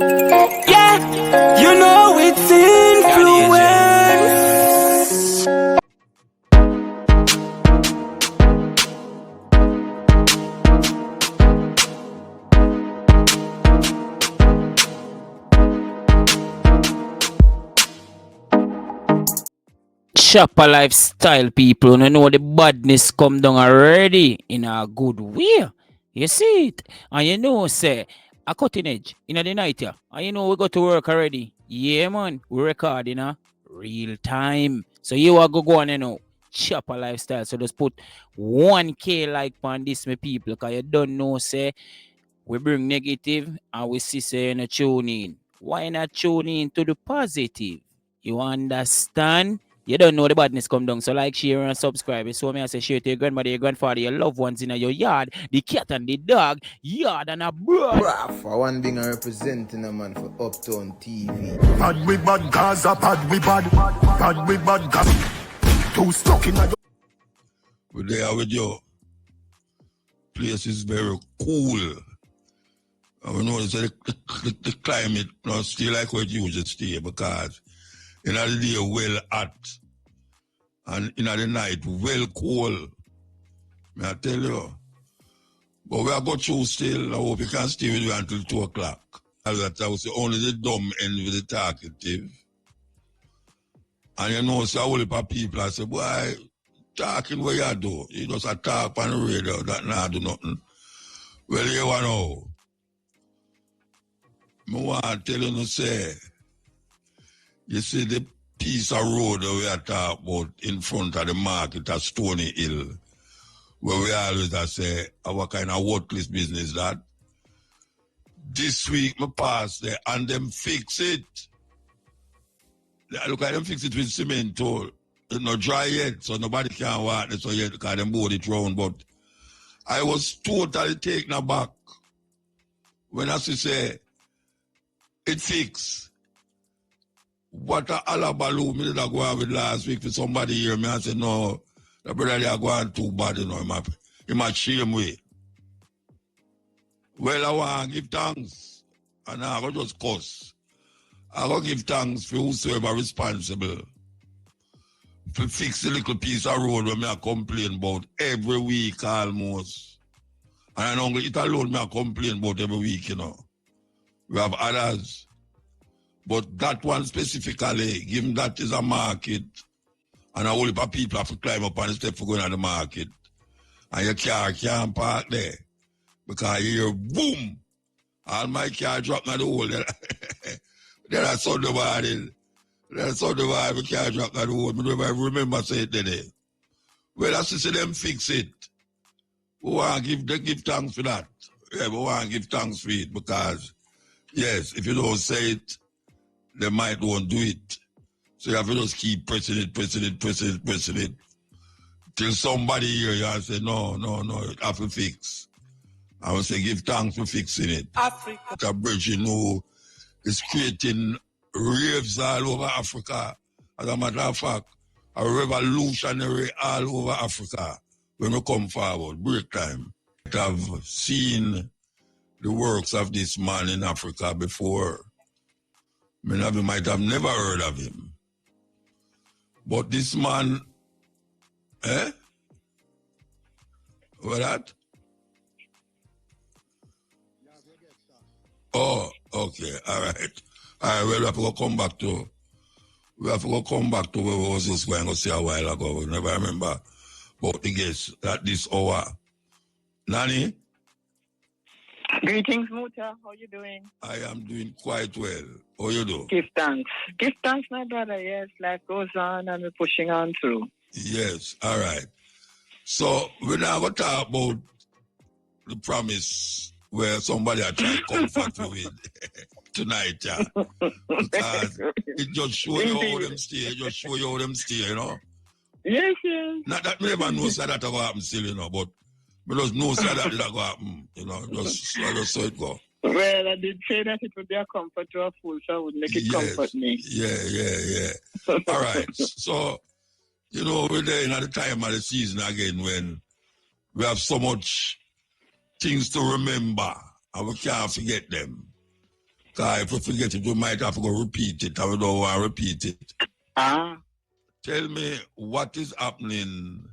Yeah, you know it's influence. Chopper lifestyle people, you know the badness come down already in a good way. You see it, and you know say a cutting edge in the night here, and you know we got to work already. Yeah man, we record in a real time. So you are go on, you know. Chopper lifestyle. So just put 1K like on this, my people, because you don't know say we bring negative and we see say you tune in. Why not tune in to the positive? You understand? You don't know the badness come down. So like, share, and subscribe. So me I say share to your grandmother, your grandfather, your loved ones in your yard, the cat and the dog, yard and a bird. For one thing I representing a man for Uptown TV. Bad we bad Gaza, bad we bad. Bad we bad Gaza. Too stuck in a... We're there with you. Place is very cool. And we know the climate not stay like what it used to stay, because in the day well hot and in the night well cold. May I tell you. But we are going through still. I hope you can stay with you until 2 o'clock. That was only the dumb end with the talkative. And you know, so all the people I say, boy, talking what you do. You just a talk on the radio that not do nothing. Well, you want to know. I want to tell you to say, you see the piece of road that we are talking about in front of the market at Stony Hill, where we always say, our kind of worthless business that. This week, I passed there and them fix it. Look at them fix it with cement too. It's not dry yet, so nobody can walk it so yet because them board it round. But I was totally taken aback when I say it fix. What a alabaloo me did I go on with last week for somebody here. Me I said, no, the brother they are going too bad, you know, in my shame way. Well, I want to give thanks, and I go just cuss. I go give thanks for whosoever responsible to fix the little piece of road where I complain about every week almost. And I know it alone I complain about every week, you know. We have others. But that one specifically, given that is a market, and a whole heap of people have to climb up on the step for going to the market, and your car can't park there. Because you hear boom, all my car drop in the hole. Then I saw the body. Then I saw the body, my car drop in the hole. I don't even remember saying it today. Well, I see them fix it. We want to give thanks for that. Yeah, we want to give thanks for it because, yes, if you don't say it, they might won't do it. So you have to just keep pressing it, till somebody hear you and say, no, it have to fix. I would say give thanks for fixing it. Africa. The bridge, you know, is creating raves all over Africa. As a matter of fact, a revolutionary all over Africa when we come forward, break time. I've seen the works of this man in Africa before. Many of you might have never heard of him. But this man, What that? Oh, okay, all right. Well, we have to come back to where we was just going to see a while ago. We never remember about the guests at this hour. Nani? Greetings, Muta. How you doing? I am doing quite well. How you do? Give thanks. Give thanks, my brother. Yes, life goes on and we're pushing on through. Yes, all right. So we're now going to talk about the promise where somebody are trying to comfort you with tonight, yeah. Because it just show you how them stay. It just show you how them stay, you know. Yes. Not that me never know so that will happen still, you know, but me just know so that will happen, you know, just so it go. Well, I did say that it would be a comfort to a fool, so I would make it comfort me. Yeah. All right. So, you know, we're there in the time of the season again when we have so much things to remember and we can't forget them. Because if we forget it, we might have to go repeat it, and we don't want to repeat it. Tell me what is happening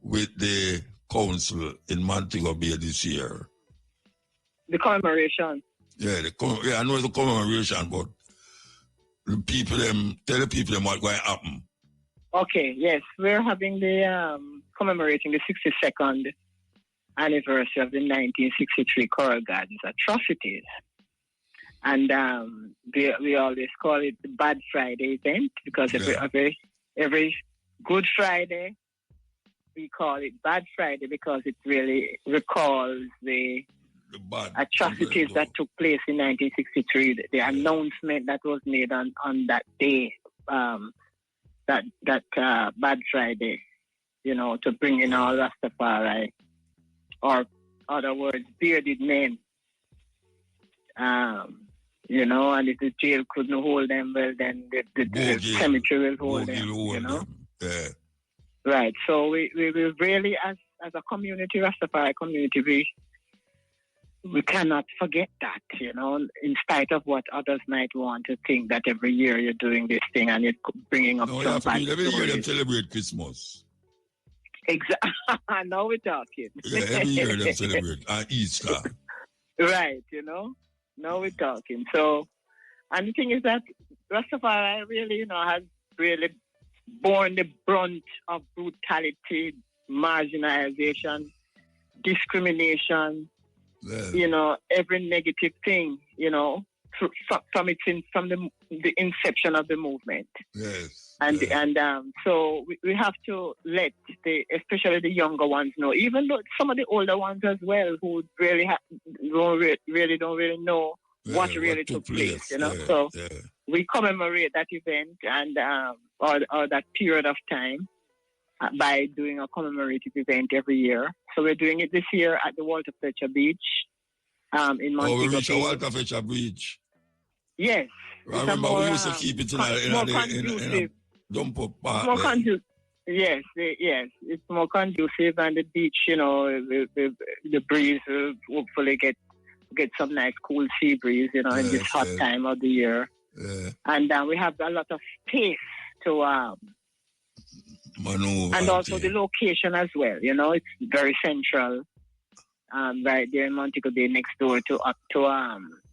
with the council in Montego Bay this year. The commemoration. Yeah, I know the commemoration, but tell the people what's going to happen. Okay, yes, we're having the commemorating the 62nd anniversary of the 1963 Coral Gardens atrocities. And we always call it the Bad Friday event because every Good Friday we call it Bad Friday because it really recalls the atrocities that took place in 1963. The announcement that was made on that day, that Bad Friday, to bring in all Rastafari, or other words, bearded men. And if the jail couldn't hold them, well, then the cemetery will hold them. Yeah. Right. So we really, as a community, Rastafari community, we cannot forget that, in spite of what others might want to think that every year you're doing this thing and you're bringing up some bad stories. Every year they celebrate Christmas. Exactly. Now we're talking. Yeah, every year they celebrate Easter. Right, Now we're talking. So, and the thing is that Rastafari really, has really borne the brunt of brutality, marginalization, discrimination, every negative thing, from the inception of the movement. Yes. So we have to let especially the younger ones know, even though some of the older ones as well, who really don't really know what really took place. So we commemorate that event and or that period of time by doing a commemorative event every year. So we're doing it this year at the Walter Fletcher Beach in Montego Bay. We reach Walter Fletcher Beach. Yes. I remember we used to keep it in a dump up park. Yes, it's more conducive, and the beach, the breeze will hopefully get some nice cool sea breeze, in this hot time of the year. Yeah. And we have a lot of space to maneuver. And also the location as well, it's very central, right there in Montego Bay, next door to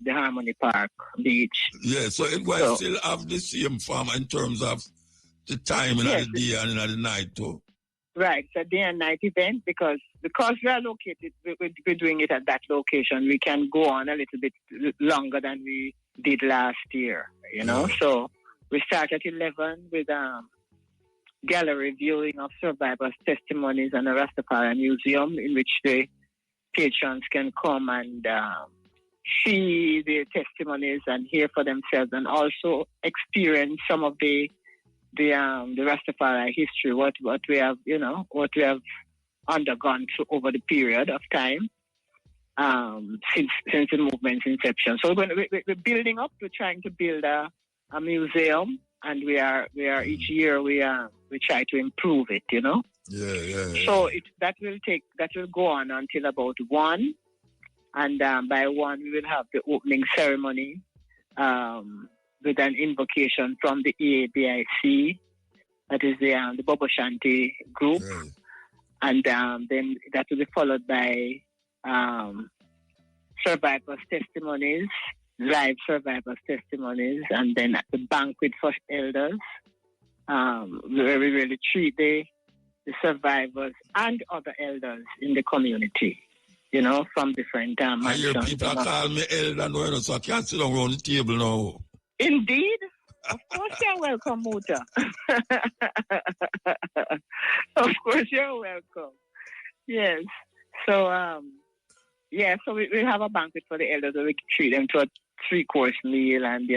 the Harmony Park Beach. Yeah, so it will still have the same form in terms of the time in the day and in the night too. Right, it's a day and night event because we are located, we're doing it at that location. We can go on a little bit longer than we did last year, So we start at 11 with gallery viewing of survivors' testimonies and a Rastafari museum in which the patrons can come and see the testimonies and hear for themselves, and also experience some of the Rastafari history, what we have, what we have undergone over the period of time since the movement's inception. So we're building up. We're trying to build a museum, and we are each year we try to improve it. Yeah. So that will go on until about 1, and by 1 we will have the opening ceremony with an invocation from the EABIC, that is the Bobo Shanti group, and then that will be followed by survivors' testimonies, live survivors' testimonies, and then at the banquet for elders, where we really treat the survivors and other elders in the community, from different I hear people call me elder, so I can't sit down around the table now. Indeed. Of course you're welcome, Muta. Of course you're welcome. Yes. So, so we have a banquet for the elders where we treat them to a 3-course meal, and,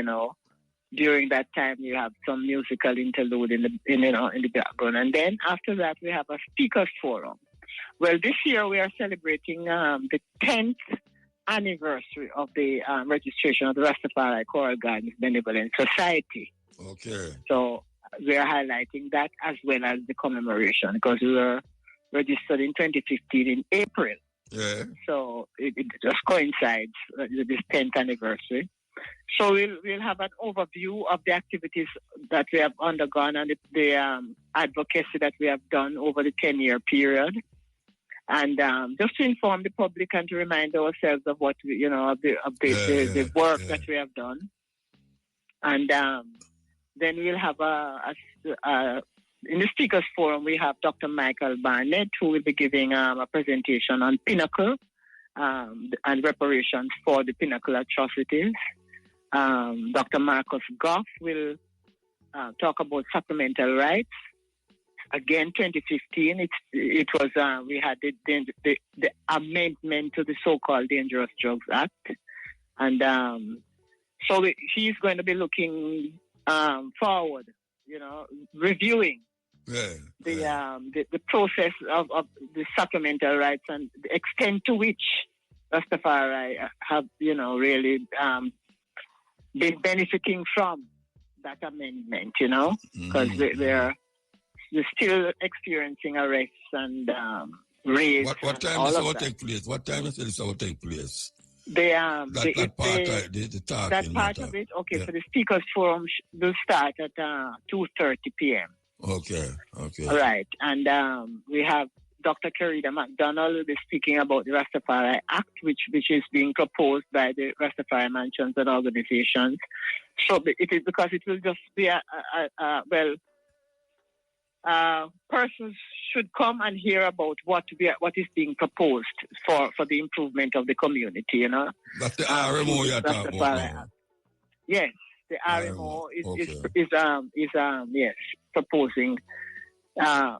during that time you have some musical interlude in the background. And then after that we have a speakers forum. Well, this year we are celebrating the 10th anniversary of the registration of the Rastafari Coral Gardens Benevolent Society. Okay. So we are highlighting that as well as the commemoration, because we were registered in 2015 in April. Yeah. So it just coincides with this 10th anniversary. So we'll have an overview of the activities that we have undergone and the advocacy that we have done over the 10-year period. And just to inform the public and to remind ourselves of what we, of the work that we have done. And then we'll have in the speakers forum, we have Dr. Michael Barnett, who will be giving a presentation on Pinnacle and reparations for the Pinnacle atrocities. Dr. Marcus Goff will talk about supplemental rights. Again, 2015, it was we had the amendment to the so-called Dangerous Drugs Act, and so he's going to be looking forward, reviewing the process of the supplemental rights and the extent to which Rastafari have really been benefiting from that amendment, because they're still experiencing arrests and raids. What time is it take place? What time is it take place? That part of it. Okay, so the speakers forum will start at 2:30 p.m. Okay. All right, and we have Dr. Kerida McDonald will be speaking about the Rastafari Act, which is being proposed by the Rastafari mansions and organizations. So it is because it will just be persons should come and hear about what is being proposed for the improvement of the community. That's the RMO you're talking about. Yes, the RMO is proposing.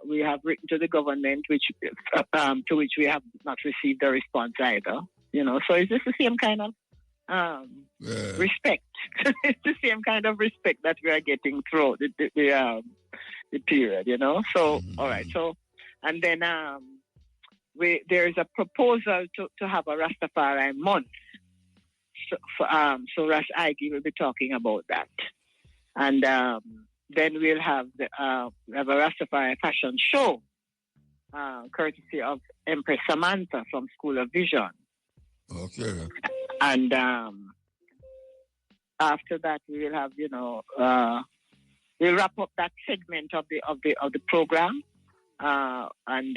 We have written to the government, to which we have not received a response either. So it's just the same kind of respect. It's the same kind of respect that we are getting through the period. So all right. So and then there is a proposal to have a Rastafari month. So Ras Igi will be talking about that, and then we'll have a Rastafari fashion show, courtesy of Empress Samantha from School of Vision. Okay. And after that, we will have we'll wrap up that segment of the program, and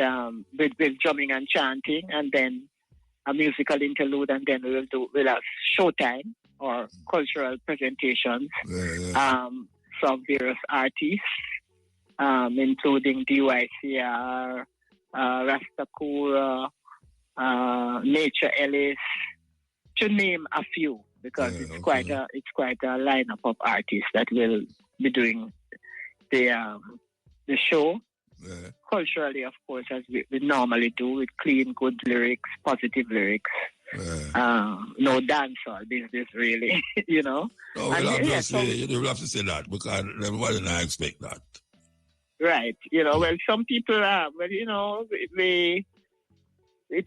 with drumming and chanting, and then a musical interlude, and then we'll have showtime or cultural presentations from various artists, including DYCR, Rastakura, Nature Ellis, to name a few, because it's quite a lineup of artists that will be doing the show. Yeah. Culturally, of course, as we normally do, with clean, good lyrics, positive lyrics. Yeah. No dancehall business, really, No, you'll have to say that, because everybody not expect that. Right. Well, some people are, it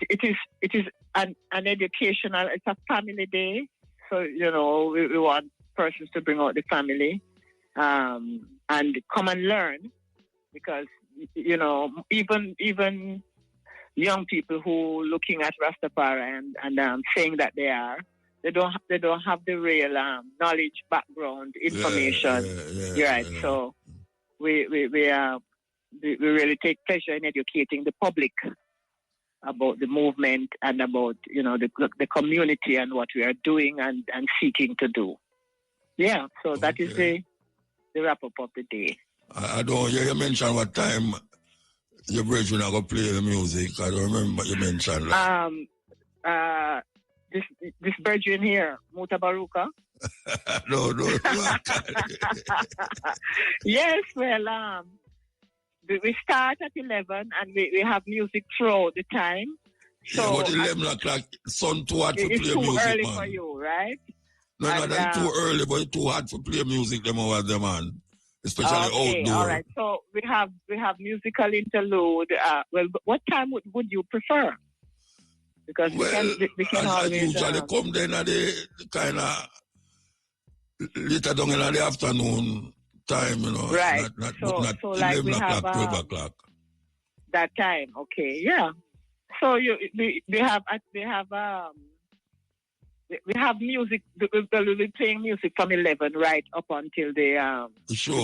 is an educational, it's a family day. So, we want persons to bring out the family and come and learn, because, even young people who looking at Rastafari and saying that they don't have the real knowledge, background, information. Right. So we really take pleasure in educating the public about the movement and about the community and what we are doing and seeking to do. Yeah. So that is the wrap up of the day. I don't hear you mention what time your brethren are going to play the music. I don't remember you mentioned that. This brethren here, Mutabaruka. No. Yes, well, we start at 11 and we have music throughout the time. So but 11 o'clock, sun too hot to play music, man. It's too early for you, right? No, that's too early, but it's too hot to play music, them over there, man. Especially outdoor. All right. So we have musical interlude. Well, what time would you prefer? Because we can always usually come then at the kind of later down in the afternoon time, Right. Not so 11 we o'clock, have 12 o'clock. That time, okay, yeah. So we have we have music. We'll be playing music from 11 right up until the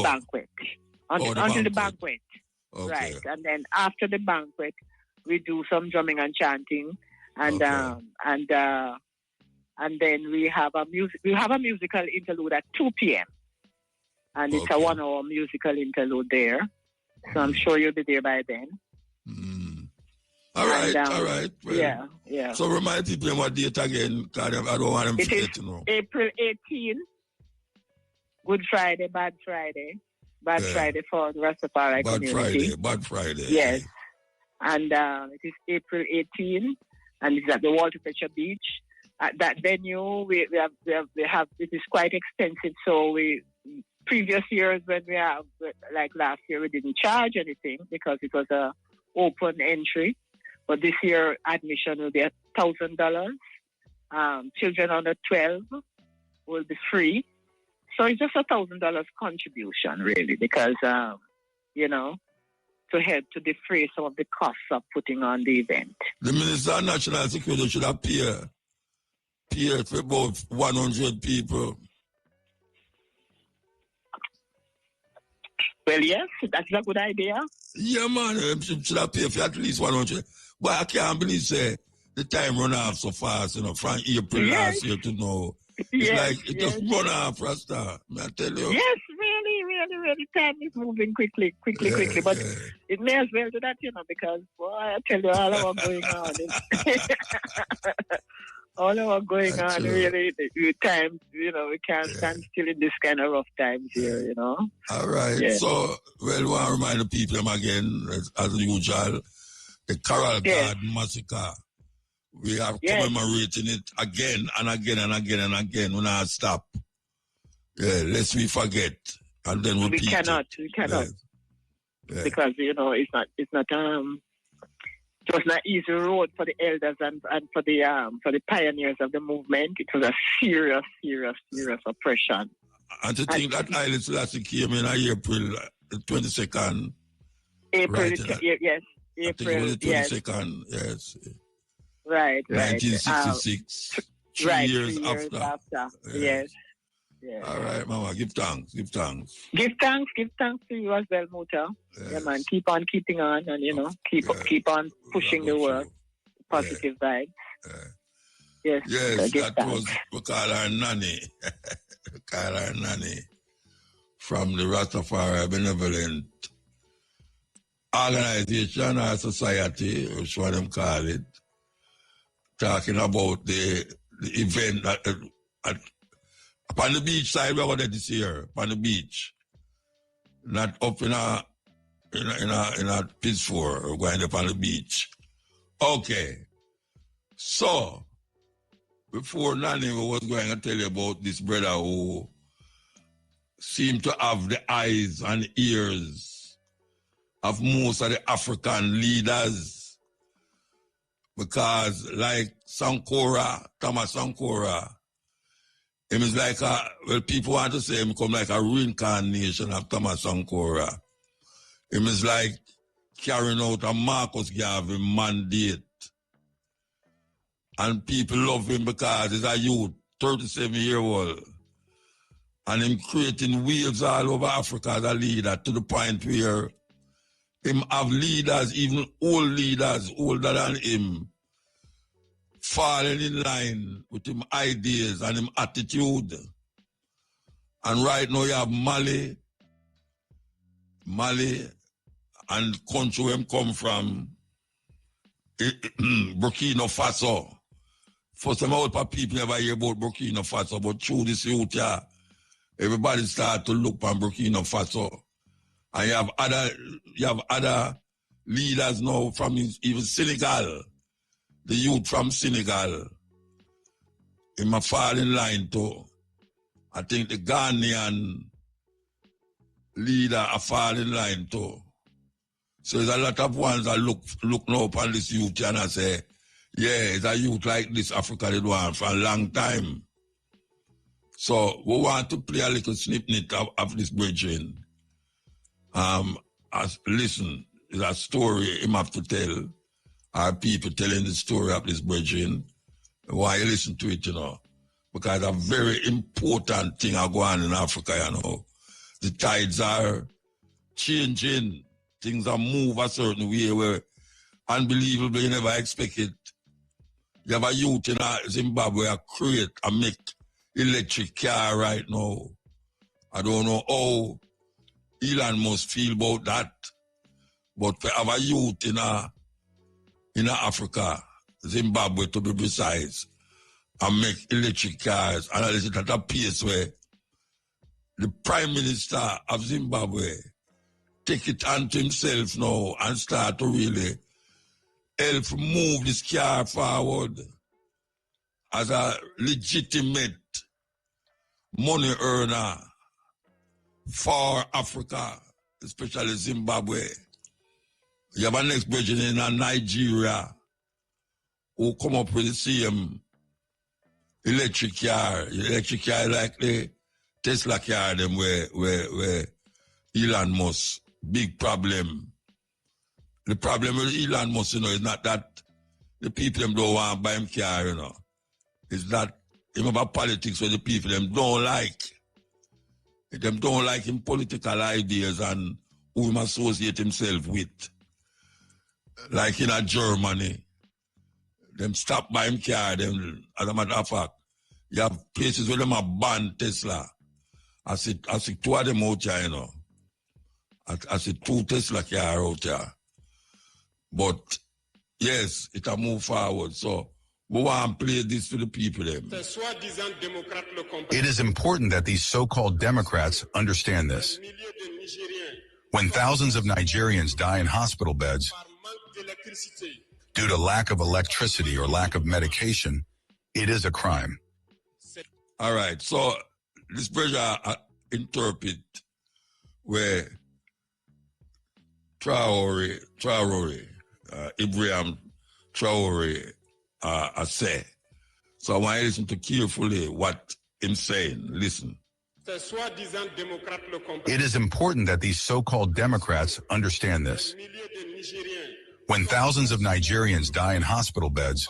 banquet. Until the banquet. Okay. Right, and then after the banquet, we do some drumming and chanting, and then we have a musical interlude at 2 p.m. and it's a 1 hour musical interlude there. So I'm sure you'll be there by then. All right. Well, yeah. So remind people what date again, because I don't want them to forget, April 18, Good Friday, Bad Friday. Bad Friday for the Rastafari community. Bad Friday. Yes. And it is April 18, and it's at the Walter Fletcher Beach. At that venue, we have it is quite extensive. So previous years when we have, like last year, we didn't charge anything because it was a open entry. But this year, admission will be $1,000. Children under 12 will be free. So it's just $1,000 contribution, really, because, to help to defray some of the costs of putting on the event. The Minister of National Security should appear for about 100 people. Well, yes, that's a good idea. Yeah, man, should appear for at least 100. But I can't believe the time run off so fast, from April last year to now. It just run off, Rasta. I tell you. Yes, really, time is moving quickly. But it may as well do that, because, boy, I tell you, all of what's going on. All of what's going on, really, the times, we can't stand still in this kind of rough times here, All right. Yeah. So, we want to remind the people again, as usual, the Carroll Garden Massacre. We are commemorating it again and again and again and again. We not stop. Yeah, lest we forget, and then we cannot. Yeah. Because it was not easy road for the elders and for the pioneers of the movement. It was a serious oppression. And to think that Haile Selassie came in April 22nd. April, yes. April, I think it was the 22nd, yes. Right. 1966. 3 years after. Yes. All right, Mama. Give thanks. Give thanks to you as well, Muta. Yes. Yeah, man. Keep on keeping on, and keep on pushing the work. Positive vibes. Yes. That was we call her Nanny. From the Rastafari Benevolent Organization or Society, which one them call it. Talking about the event upon the beach side. We're going this year upon the beach, not up in a Pittsburgh. We're going up on the beach. Okay, so before Nanny was going to tell you about this brother who seemed to have the eyes and ears of most of the African leaders. Because like Thomas Sankara, him is like people want to say him come like a reincarnation of Thomas Sankara. Him is like carrying out a Marcus Garvey mandate. And people love him because he's a youth, 37-year-old. And him creating waves all over Africa as a leader to the point where him have leaders, even old leaders older than him, falling in line with him ideas and him attitude. And right now you have Mali and country where him come from, Burkina Faso. For some old people never hear about Burkina Faso, but through this youth here, everybody start to look on Burkina Faso. And you have other leaders now from even Senegal, the youth from Senegal. He might fall in line too. I think the Ghanaian leader are fall in line too. So there's a lot of ones that look now upon this youth and I say, yeah, it's a youth like this Africa they want for a long time. So we want to play a little snippet of this bridging. Listen, it's a story him have to tell. Our people telling the story of this bridging. Why you listen to it, because a very important thing are going on in Africa, you know. The tides are changing. Things are moving a certain way where unbelievable, you never expect it. You have a youth in Zimbabwe a create and make electric car right now. I don't know how Elon Musk feel about that, but to have a youth in Africa, Zimbabwe to be precise, and make electric cars, and it is at a pace where the Prime Minister of Zimbabwe take it onto himself now and start to really help move this car forward as a legitimate money earner for Africa, especially Zimbabwe. You have a next version in Nigeria who come up with the same electric car like the Tesla car, them where Elon Musk, big problem. The problem with Elon Musk, you know, is not that the people them don't want to buy him car, you know. It's that him about politics where the people them don't like. Them don't like him political ideas and who him associate himself with. Like in Germany, them stop buying car, them, as a matter of fact, you have places where them have banned Tesla. I see two of them out here, you know. I see 2 Tesla car out here. But yes, it a move forward. So we want to play this to the people. Them. It is important that these so-called Democrats understand this. When thousands of Nigerians die in hospital beds due to lack of electricity or lack of medication, it is a crime. All right, so this pressure interpret where Traore, Ibrahim Traore say. So I want you to listen to carefully what he's saying. Listen. It is important that these so-called Democrats understand this. When thousands of Nigerians die in hospital beds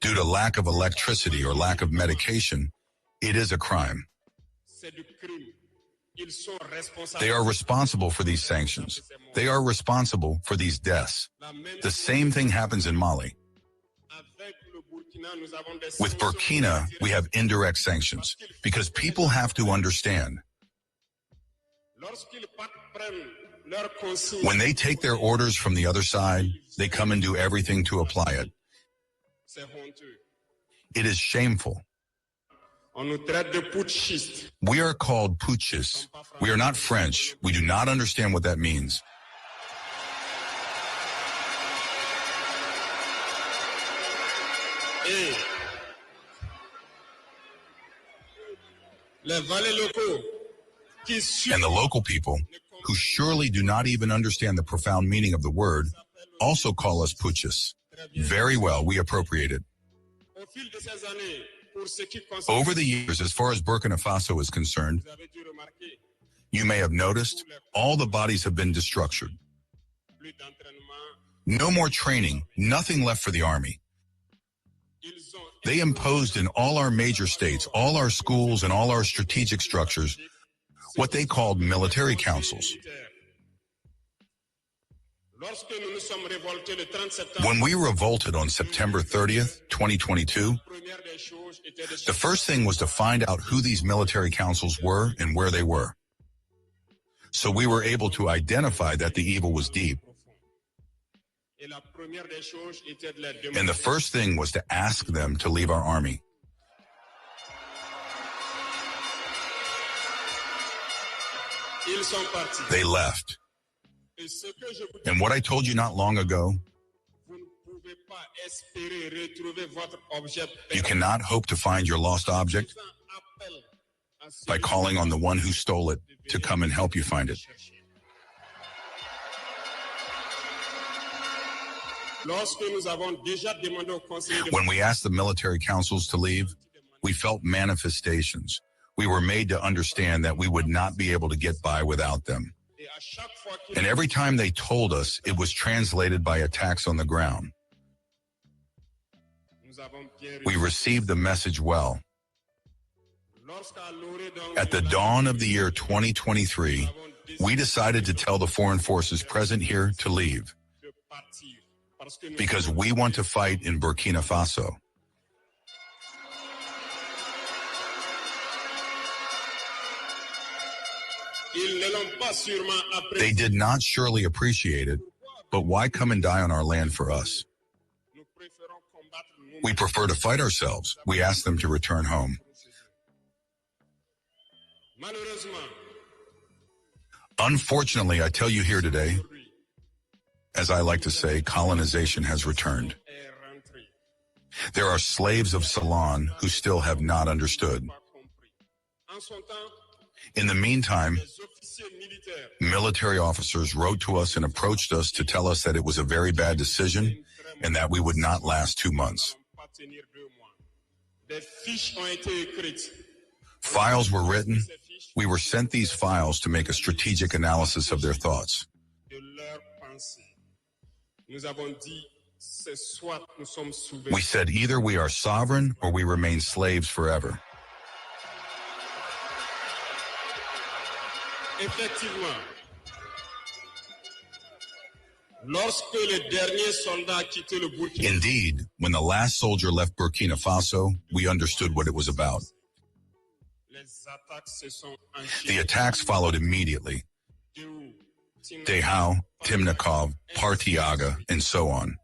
due to lack of electricity or lack of medication, it is a crime. They are responsible for these sanctions. They are responsible for these deaths. The same thing happens in Mali. With Burkina, we have indirect sanctions because people have to understand. When they take their orders from the other side, they come and do everything to apply it. It is shameful. We are called putschists. We are not French. We do not understand what that means. And the local people, who surely do not even understand the profound meaning of the word, also call us putschists. Very well, we appropriate it. Over the years, as far as Burkina Faso is concerned, you may have noticed all the bodies have been destructured. No more training, nothing left for the army. They imposed in all our major states, all our schools and all our strategic structures, what they called military councils. When we revolted on September 30th, 2022, the first thing was to find out who these military councils were and where they were. So we were able to identify that the evil was deep. And the first thing was to ask them to leave our army. They left. And what I told you not long ago, you cannot hope to find your lost object by calling on the one who stole it to come and help you find it. When we asked the military councils to leave, we felt manifestations. We were made to understand that we would not be able to get by without them. And every time they told us, it was translated by attacks on the ground. We received the message well. At the dawn of the year 2023, we decided to tell the foreign forces present here to leave because we want to fight in Burkina Faso. They did not surely appreciate it, but why come and die on our land for us? We prefer to fight ourselves. We ask them to return home. Unfortunately, I tell you here today, as I like to say, colonization has returned. There are slaves of Ceylon who still have not understood. In the meantime, military officers wrote to us and approached us to tell us that it was a very bad decision and that we would not last 2 months. Files were written. We were sent these files to make a strategic analysis of their thoughts. We said either we are sovereign or we remain slaves forever. Indeed, when the last soldier left Burkina Faso, we understood what it was about. The attacks followed immediately. Dehao, Timnikov, Partiaga, and so on.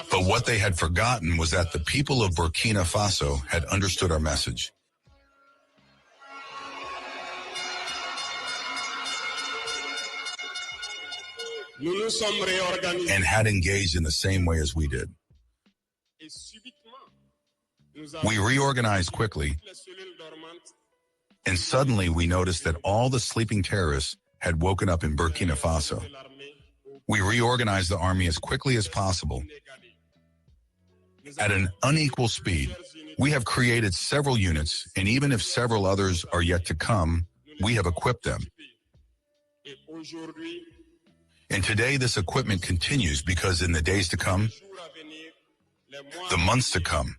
But what they had forgotten was that the people of Burkina Faso had understood our message. And had engaged in the same way as we did. We reorganized quickly, and suddenly we noticed that all the sleeping terrorists had woken up in Burkina Faso. We reorganized the army as quickly as possible. At an unequal speed, we have created several units, and even if several others are yet to come, we have equipped them. And today this equipment continues because in the days to come, the months to come,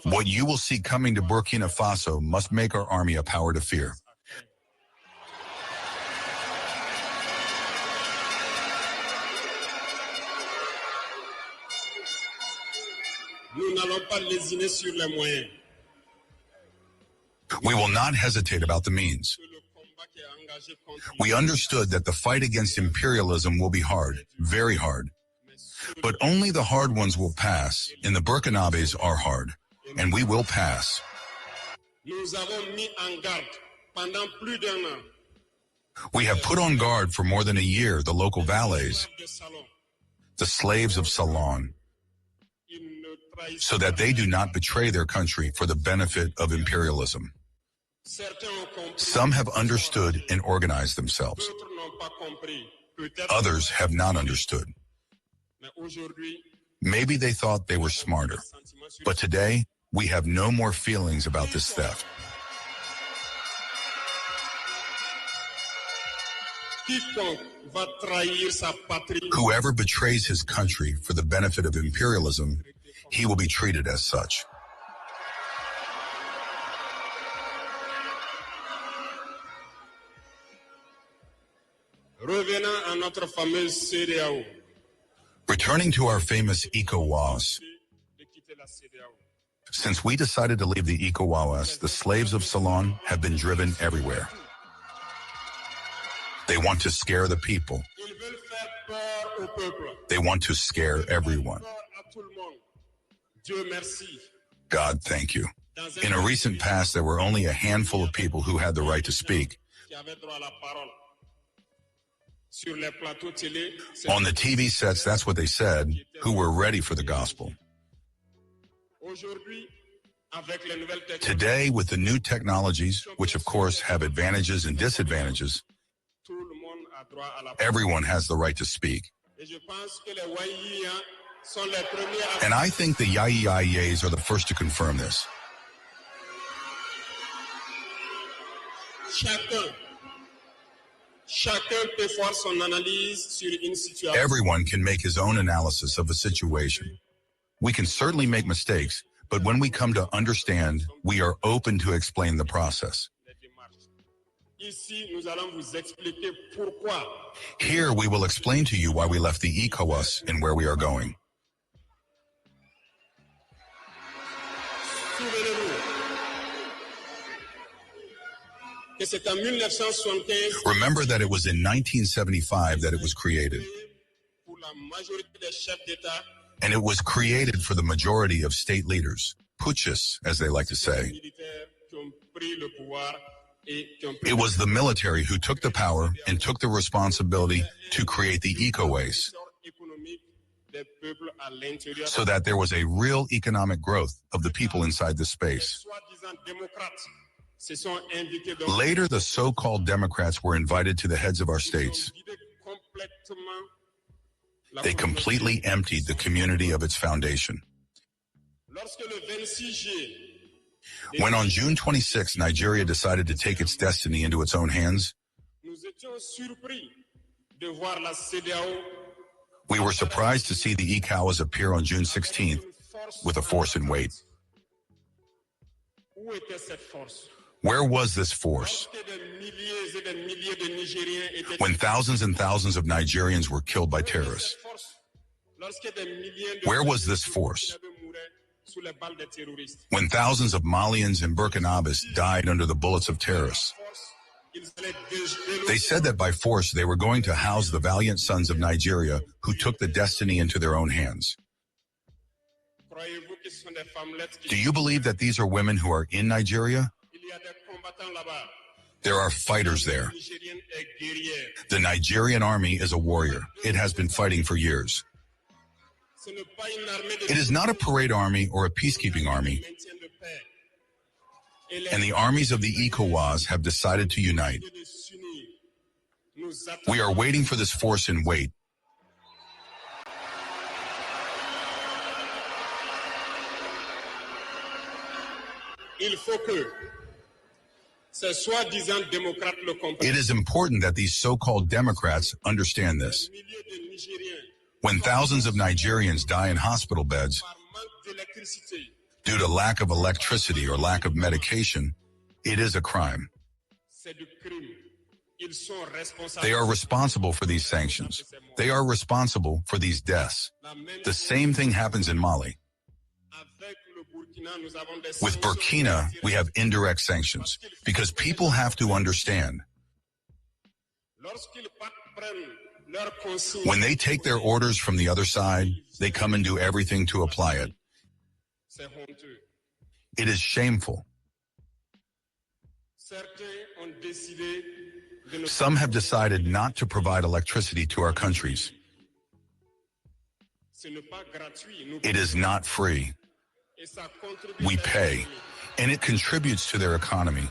what you will see coming to Burkina Faso must make our army a power to fear. We will not hesitate about the means. We understood that the fight against imperialism will be hard, very hard. But only the hard ones will pass, and the Burkinabés are hard, and we will pass. We have put on guard for more than a year the local valets, the slaves of Ceylon, so that they do not betray their country for the benefit of imperialism. Some have understood and organized themselves. Others have not understood. Maybe they thought they were smarter, but today we have no more feelings about this theft. Whoever betrays his country for the benefit of imperialism, he will be treated as such. Returning to our famous ECOWAS, since we decided to leave the ECOWAS, the slaves of Ceylon have been driven everywhere. They want to scare the people. They want to scare everyone. God, thank you. In a recent past, there were only a handful of people who had the right to speak. On the TV sets, that's what they said, who were ready for the gospel. Today, with the new technologies, which of course have advantages and disadvantages, everyone has the right to speak. And I think the Yayes are the first to confirm this. Everyone can make his own analysis of a situation. We can certainly make mistakes, but when we come to understand, we are open to explain the process. Here we will explain to you why we left the ECOWAS and where we are going. Remember that it was in 1975 that it was created. And it was created for the majority of state leaders, putschists, as they like to say. It was the military who took the power and took the responsibility to create the ecoways, so that there was a real economic growth of the people inside the space. Later, the so-called Democrats were invited to the heads of our states. They completely emptied the community of its foundation. When on June 26, Nigeria decided to take its destiny into its own hands, we were surprised to see the ECOWAS appear on June 16th with a force in weight. Where was this force? When thousands and thousands of Nigerians were killed by terrorists. Where was this force? When thousands of Malians and Burkinabés died under the bullets of terrorists. They said that by force they were going to house the valiant sons of Nigeria who took the destiny into their own hands. Do you believe that these are women who are in Nigeria? There are fighters there. The Nigerian army is a warrior. It has been fighting for years. It is not a parade army or a peacekeeping army. And the armies of the ECOWAS have decided to unite. We are waiting for this force in weight. It is important that these so-called Democrats understand this. When thousands of Nigerians die in hospital beds due to lack of electricity or lack of medication, it is a crime. They are responsible for these sanctions. They are responsible for these deaths. The same thing happens in Mali. With Burkina, we have indirect sanctions, because people have to understand. When they take their orders from the other side, they come and do everything to apply it. It is shameful. Some have decided not to provide electricity to our countries. It is not free. We pay, and it contributes to their economy.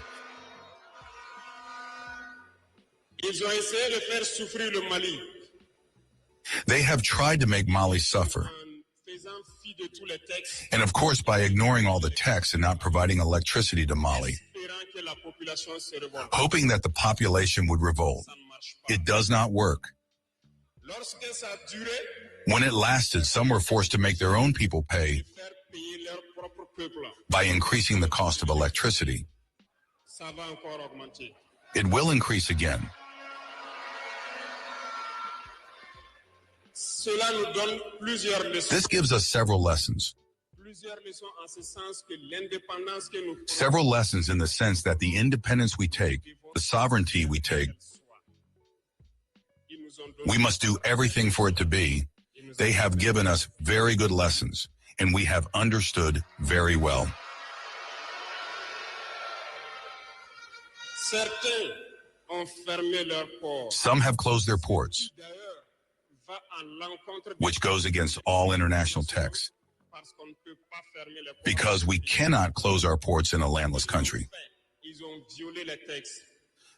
They have tried to make Mali suffer. And of course, by ignoring all the texts and not providing electricity to Mali, hoping that the population would revolt. It does not work. When it lasted, some were forced to make their own people pay by increasing the cost of electricity. It will increase again. This gives us several lessons. Several lessons in the sense that the independence we take, the sovereignty we take, we must do everything for it to be. They have given us very good lessons, and we have understood very well. Some have closed their ports, which goes against all international texts, because we cannot close our ports in a landless country.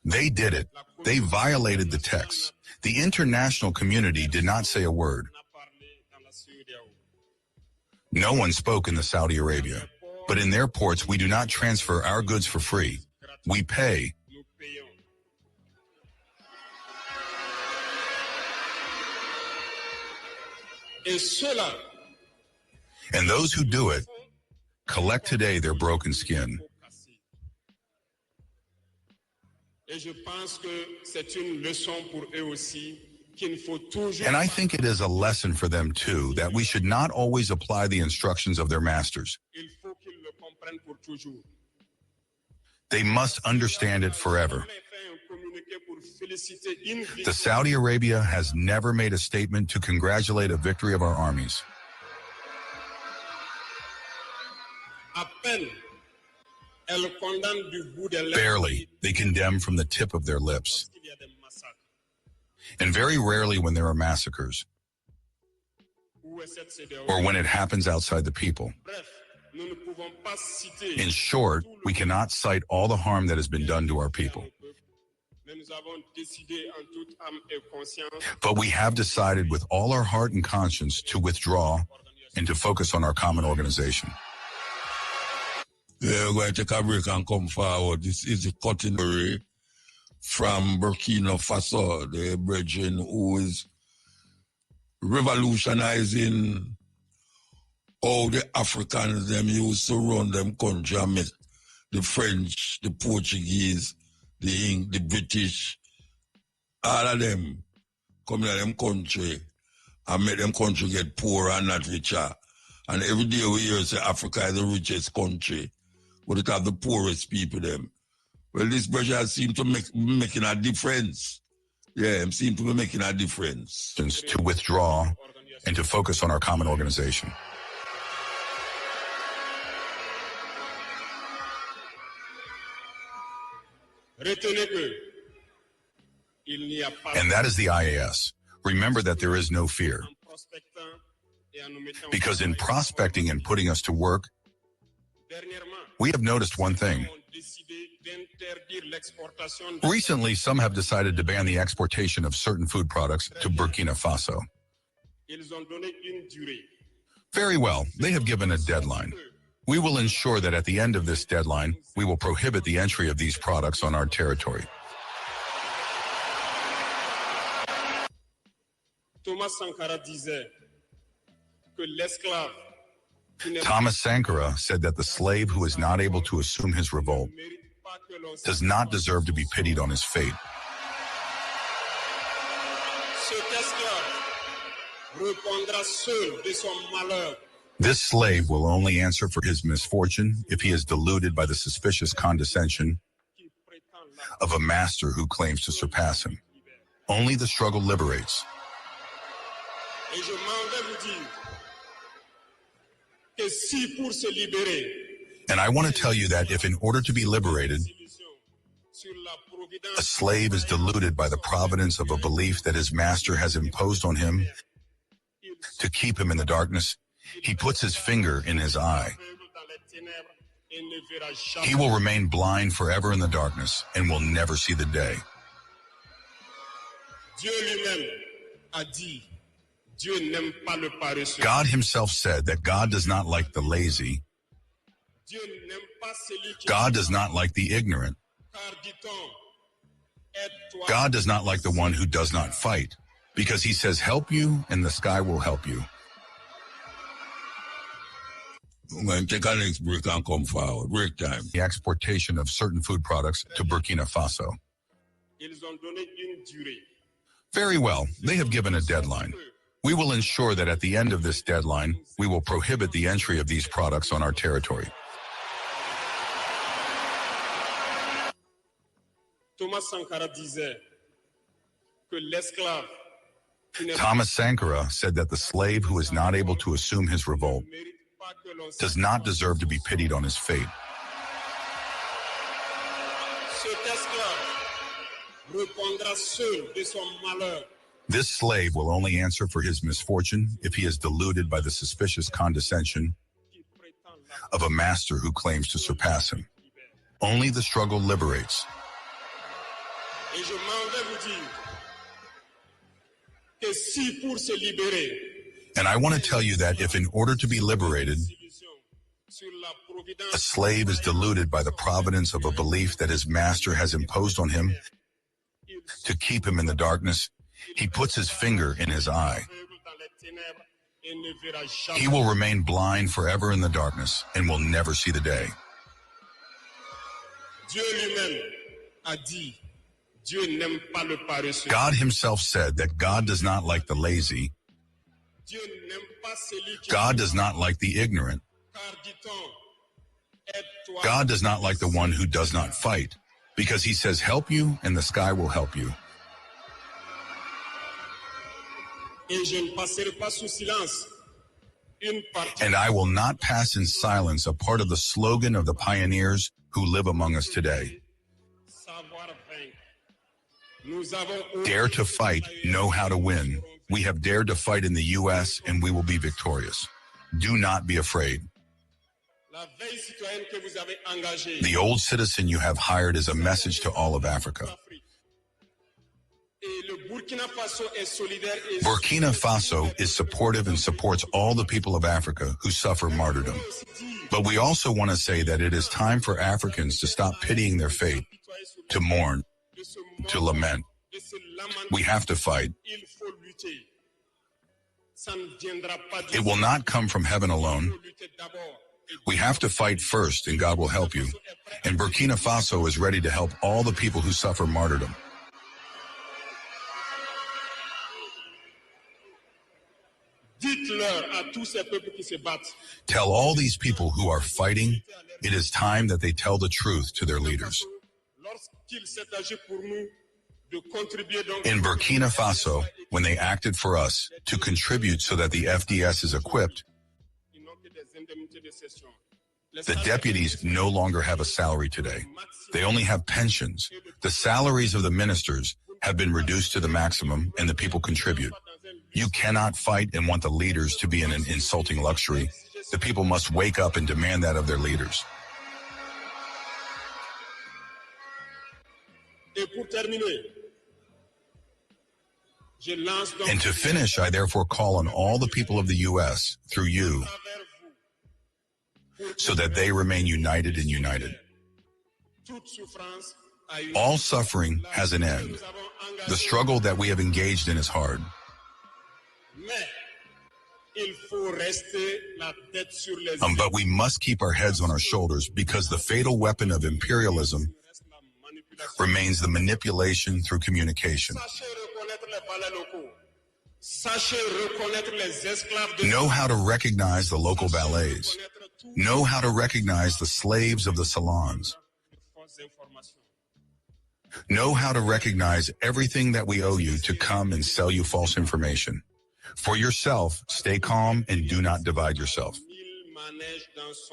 They did it. They violated the text. The international community did not say a word. No one spoke in the Saudi Arabia, but in their ports we do not transfer our goods for free. We pay. And those who do it collect today their broken skin. And I think it is a lesson for them too, that we should not always apply the instructions of their masters. They must understand it forever. The Saudi Arabia has never made a statement to congratulate a victory of our armies. Barely, they condemn from the tip of their lips. And very rarely when there are massacres, or when it happens outside the people. In short, we cannot cite all the harm that has been done to our people. But we have decided with all our heart and conscience to withdraw and to focus on our common organization. We're going to take a break and come forward. This is the Cuttin from Burkina Faso, the brethren who is revolutionizing how the Africans them used to run them country. I mean, the French, the Portuguese, the British, all of them come to them country and make them country get poorer and not richer. And every day we hear say Africa is the richest country, but it have the poorest people them. Well, this pressure seems to making a difference. Yeah, it seems to be making a difference. To withdraw and to focus on our common organization. And that is the IAS. Remember that there is no fear. Because in prospecting and putting us to work, we have noticed one thing. Recently, some have decided to ban the exportation of certain food products to Burkina Faso. Very well, they have given a deadline. We will ensure that at the end of this deadline, we will prohibit the entry of these products on our territory. Thomas Sankara said that the slave who is not able to assume his revolt does not deserve to be pitied on his fate. This slave will only answer for his misfortune if he is deluded by the suspicious condescension of a master who claims to surpass him. Only the struggle liberates. And I want to tell you that if in order to be liberated, a slave is deluded by the providence of a belief that his master has imposed on him to keep him in the darkness, he puts his finger in his eye. He will remain blind forever in the darkness and will never see the day. God himself said that God does not like the lazy. God does not like the ignorant. God does not like the one who does not fight, because he says, help you, and the sky will help you. I'm going to take our next break and come forward. Break time. The exportation of certain food products to Burkina Faso. Very well, they have given a deadline. We will ensure that at the end of this deadline, we will prohibit the entry of these products on our territory. Thomas Sankara said that the slave who is not able to assume his revolt does not deserve to be pitied on his fate. This slave will only answer for his misfortune if he is deluded by the suspicious condescension of a master who claims to surpass him. Only the struggle liberates. And I want to tell you that if in order to be liberated, a slave is deluded by the providence of a belief that his master has imposed on him to keep him in the darkness, he puts his finger in his eye. He will remain blind forever in the darkness and will never see the day. God himself said that God does not like the lazy. God does not like the ignorant. God does not like the one who does not fight, because he says, help you, and the sky will help you. And I will not pass in silence a part of the slogan of the pioneers who live among us today. Dare to fight, know how to win. We have dared to fight in the U.S. and we will be victorious. Do not be afraid. The old citizen you have hired is a message to all of Africa. Burkina Faso is supportive and supports all the people of Africa who suffer martyrdom. But we also want to say that it is time for Africans to stop pitying their fate, to mourn, to lament. We have to fight. It will not come from heaven alone. We have to fight first, and God will help you. And Burkina Faso is ready to help all the people who suffer martyrdom. Tell all these people who are fighting, it is time that they tell the truth to their leaders. In Burkina Faso, when they acted for us to contribute so that the FDS is equipped, the deputies no longer have a salary today. They only have pensions. The salaries of the ministers have been reduced to the maximum, and the people contribute. You cannot fight and want the leaders to be in an insulting luxury. The people must wake up and demand that of their leaders. And to finish, I therefore call on all the people of the U.S., through you, so that they remain united and united. All suffering has an end. The struggle that we have engaged in is hard. But we must keep our heads on our shoulders, because the fatal weapon of imperialism remains the manipulation through communication. Know how to recognize the local ballets. Know how to recognize the slaves of the salons. Know how to recognize everything that we owe you to come and sell you false information. For yourself, stay calm and do not divide yourself.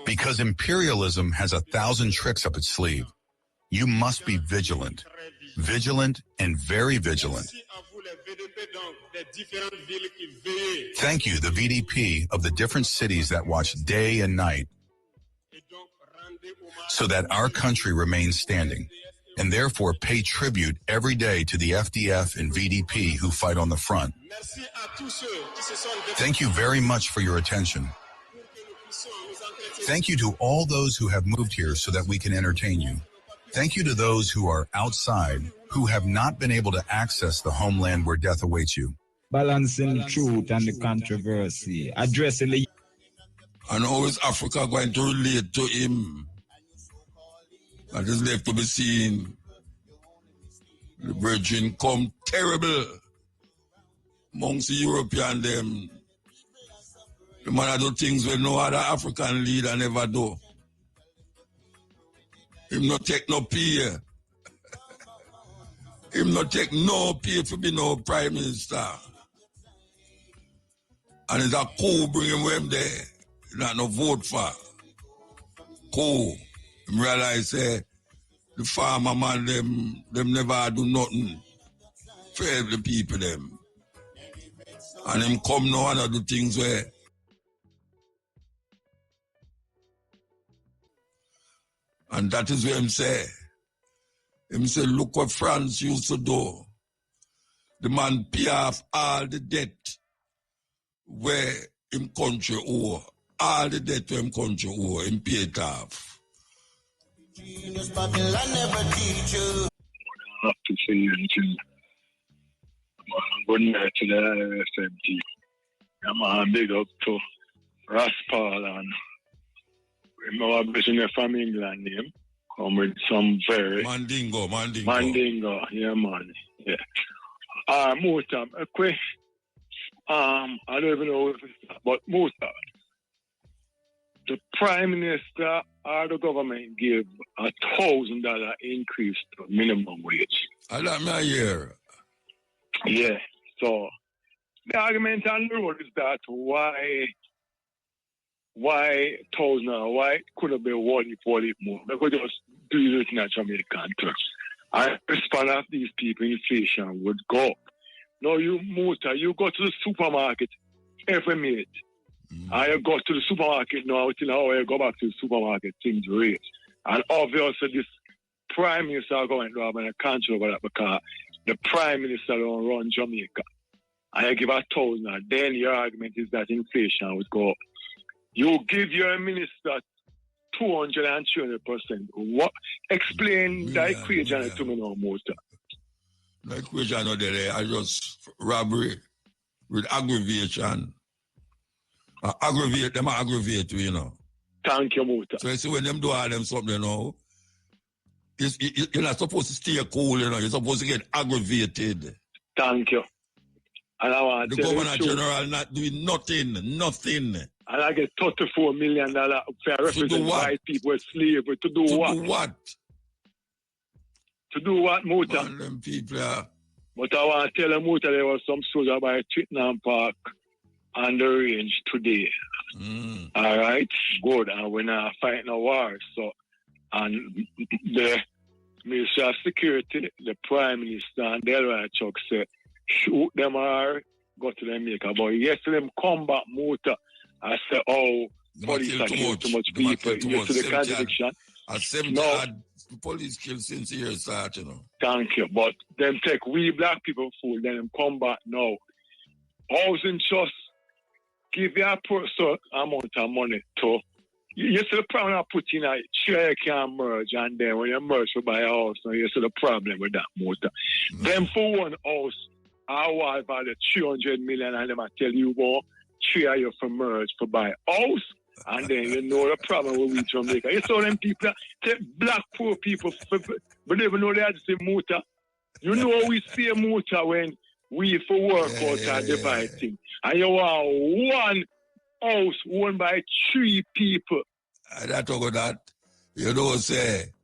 Because imperialism has 1,000 tricks up its sleeve. You must be vigilant. Vigilant and very vigilant. Thank you, the VDP of the different cities that watch day and night, so that our country remains standing, and therefore pay tribute every day to the FDF and VDP who fight on the front. Thank you very much for your attention. Thank you to all those who have moved here so that we can entertain you. Thank you to those who are outside, who have not been able to access the homeland where death awaits you. Balancing truth and the controversy, addressing the... And how is Africa going to relate to him? That is left to be seen. The virgin come terrible amongst the European them. The man do things where no other African leader never do. Him not take no pay. Him not take no pay to be no prime minister. And it's a coup bring him there. Not no vote for. Coup. Him realize the farmer man them never do nothing for the people them. And him come now and do things where and that is what him say. Him say, look what France used to do. The man pay off all the debt where him country owe. All the debt where him country owe, him pay it off. I have to say anything. Good night to the SMT. I'm a big up to Raspal and remember business from England name. Come with some very Mandingo. Yeah, man. Yeah. Muta, a question. I don't even know if it's but Muta, the Prime Minister or the government gave $1,000 increase to minimum wage. I like my year. Yeah. So the argument on the road is that why $1,000? Why could it be one more? They could just do it in a Jamaican terms. And the span of these people, inflation would go up. Now you go to the supermarket every minute. And you go to the supermarket now, within an hour you go back to the supermarket, things raise. And obviously this Prime Minister going to have a control over that because the Prime Minister don't run Jamaica. And you give $1,000, then your argument is that inflation would go up. You give your minister 220%. What? Explain the equation to me now, Mota. The equation of the I just robbery with aggravation. Them aggravate you, you know. Thank you, Mota. So you see when them do all them something, you know, you're not supposed to stay cool, you know. You're supposed to get aggravated. Thank you. And I want the to governor general not doing nothing. And I get $34 million for representing white people with slavery. To do what? To do what, Muta? Them people are... But I want to tell them, Muta, there was some soldier by Twickenham Park on the range today. All right? Good. And we're not fighting a war. So, and the Minister of Security, the Prime Minister, and the Elroy Chuck said, shoot them or go to Jamaica. But yesterday, them come back, Muta. I said, police are killing too much people. You see the contradiction? The police kill since the year start, you know. Thank you. But them take we black people fool, then them come back now. Housing trust give you a certain amount of money to. You see the problem I put in a share you can merge, and then when you merge to buy a house, now you see the problem with that motor. Them for one house, I want about 300 million, and them I tell you what, share you for merge to buy a house. And then you know the problem with we Jamaica. You saw them people take black poor people, but they even know they had to say motor. You know we see a motor when we for work out and divide things. And you want one house owned by 3 people. And I talk about that. You know say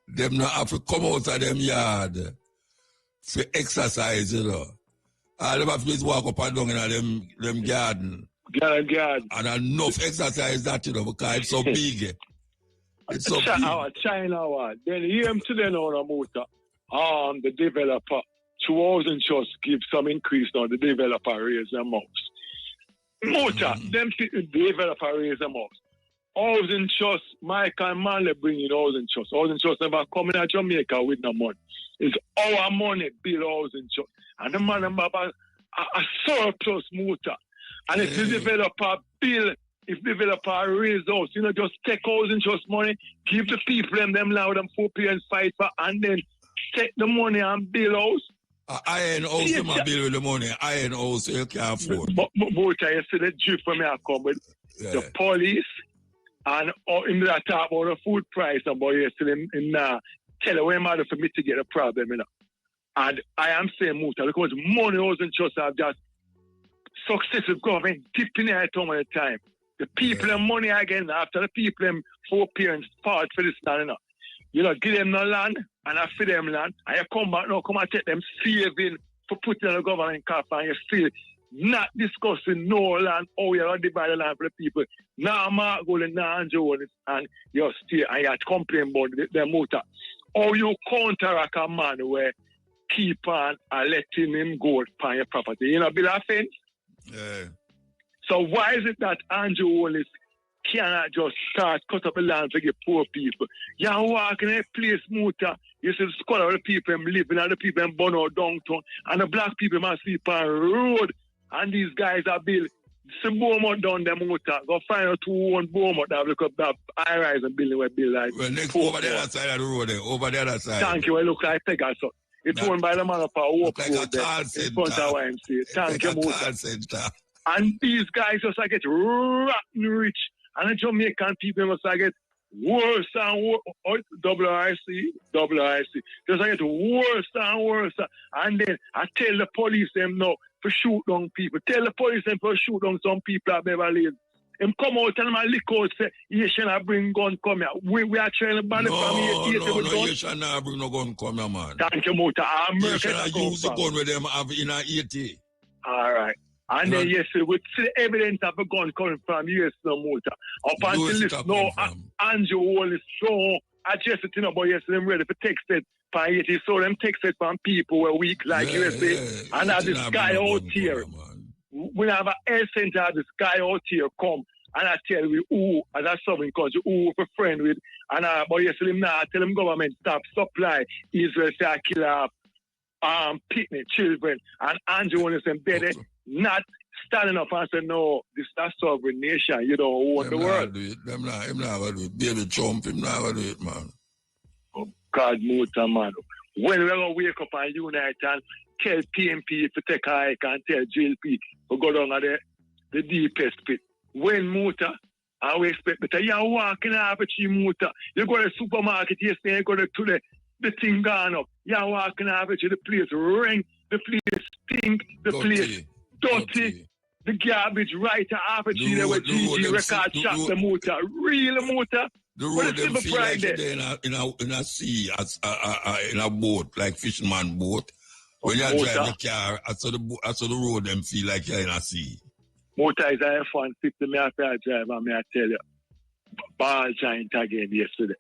them not have to come out of them yard for exercise, you know. All them have to walk up and down in them garden. God. And enough exercise that, you know, because it's so big. It's so big. China, then hear him today now, motor. The developer, 2,000 just give some increase now. The developer raise their house. Motor, them developer raise their house. Housing trust, Mike and Manley bring in housing trust. Housing trust never come in Jamaica with no money. It's our money, build housing trust. And the man have a surplus motor. And if the developer build, if the developer raise house, you know, just take housing trust money, give the people them loud and 4 and fight for, and then take the money and build house. Iron house, you might build with the money. Iron house, you can't afford. But you see the drift from me, I come with the police, and in that talk about the food price, and boy, you see them in tell away matter for mitigate the problem, you know. And I am saying, Muta, because money housing trust have just successive government dipping at all the time. The people and money again after the people and 4 parents fought for this land, you know, give them no land and I feed them land, and you come back now, come and take them saving for putting on the government cap, and you still not discussing no land, how you're going to divide the land for the people. Now Mark Golden, now Andrew, and you still, and you complain about the motor. How you counteract a man where keep on letting him go upon your property? You know, Bill offense? Yeah. So why is it that Andrew Wallace cannot just start cut up the land to give poor people? You walk in a place, Muta, you see the squad of the people living and the people burn out downtown, and the black people must sleep on the road, and these guys are built. See Beaumont down there, Muta. Go find out who own Beaumont that look up that high-rise and building where build like. Well, next over the other side of the road, over the other side. Thank you. It look like Pegasus. It's owned by the man of our walk like road there in front of YMCA. Thank you, Muta. And these guys just get rotten rich. And the Jamaican people must get worse and worse. WRC. Just get worse and worse. And then I tell the police them no to shoot down people. Tell the police them to shoot down some people at Beverly Hills. Him come out and my lick out say, you should not bring gun come here. We are trying to ban it from here. No, you should not bring no gun come here, man. Thank you, Muta. You should not use the gun with them have in a 80. All right. And then, yes, we see the evidence of a gun coming from US no Muta. Up until this, no, Andrew Wall is so, I just think about yes, them ready for text it. You saw them text it from people who are weak like USA. And as this guy out here. We have a health center, this guy out here come and I tell you who, as a sovereign country, who we're friend with, and but yes, tell him now, tell him government stop supply Israel to kill off picnic children, and Andrew want to say better not standing up and say no, this is a sovereign nation, you don't own the world. Them not gonna do it. Baby Trump, him not gonna do it, man. Oh God, Muta, man. When we're gonna wake up and unite and tell PMP to take a hike and tell GLP to go down at the deepest pit. When Muta, I will expect better. You're walking out of the Muta. You go to the supermarket yesterday, you go to the thing gone up. You're walking out of the place ring, the place stink, the place dirty. The garbage right after the where GG record shop the Muta. Real Muta. The road them feel like they're in a sea, in a boat, like fisherman boat. When you drive the car, I saw the road them feel like you're in a sea. Motor is a F-150, me have to drive, and me I tell you. Ball giant again yesterday.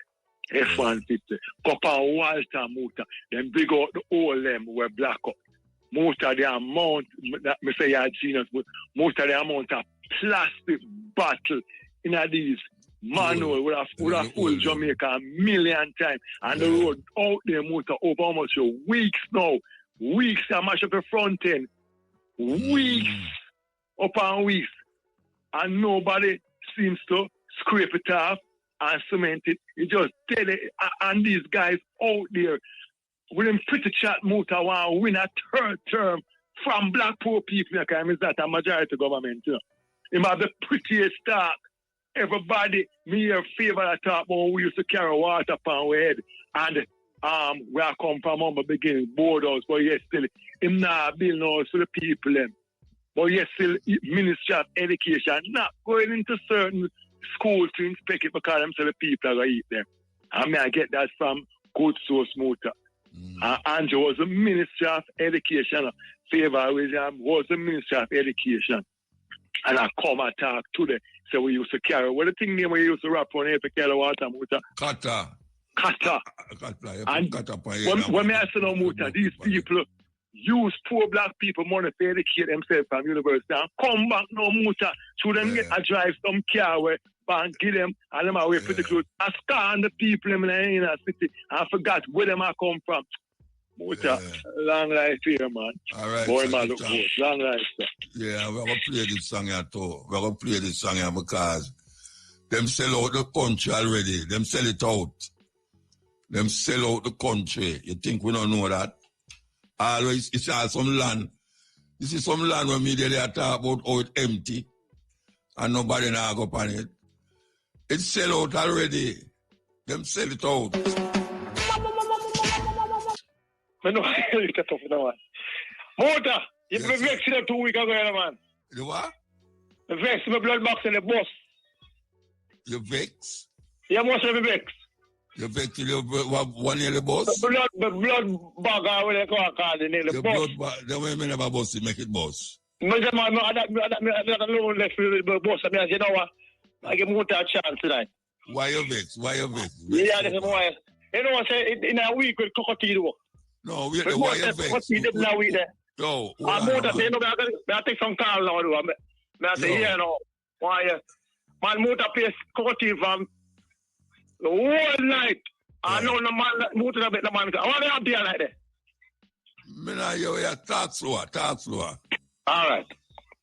F-150. Papa Walter motor. Them big out the whole them were black up. Motor the amount, me say you're genius, but motor the amount of plastic bottle in these manual would have full Jamaica a million times. And the road out there motor over almost weeks now. Weeks to mash up the front end. Weeks upon weeks. And nobody seems to scrape it off and cement it. You just tell it. And these guys out there with them pretty chat motor want to win a third term from black poor people. Because it's not a majority government. You know. It might be the prettiest talk. Everybody, me here favor that talk about we used to carry water upon our head. And where I come from on the beginning, board house, but yes, still, him not building house for the people, them. But yes, still, Ministry of Education, not going into certain schools to inspect it because them say the people are going to eat them. I mean, I get that from good source motor. Andrew was the Ministry of Education. Favor William was the Ministry of Education. And I come and talk to them. So we used to carry, what the thing name we used to wrap on here to carry water motor? Kata. And when I say no motor, these people use poor black people money to educate themselves from university and come back no motor. So them get a drive some car where and give them and them away pretty close. I scan the people in the city and forgot where them I come from. Motor, long life here, man. All right. Boy, man, look good. Long life, sir. Yeah, we're going to play this song here too. We're going to play this song here because them sell out the country already. Them sell it out. Them sell out the country. You think we don't know that? Always, it's all some land. This is some land where media they talk about how it's empty and nobody now go on it. It's sell out already. Them sell it out. I know it's tough now. Motor, you yes, vexed them 2 weeks ago, man. You what? The vex my blood box in the bus. You vex? Yeah, most of the vex. You vex till you one in the bus? The blood bag, I will call it in the bus. The way me never bus, you make it bus. No, that alone left the bus. I mean, you know what? I give Motor a chance tonight. Why you vex? Why you vex? Yeah, that's why. You know what I say? In a week with cockatiel. No, why you vex? No, Motor say, no, I take some call now. I say, yeah, no. Why? Man, Motor pays cockatiel from the whole night. I know the man, Motor a bit the man. I want to have there like that. Me nah you talk slower. All right.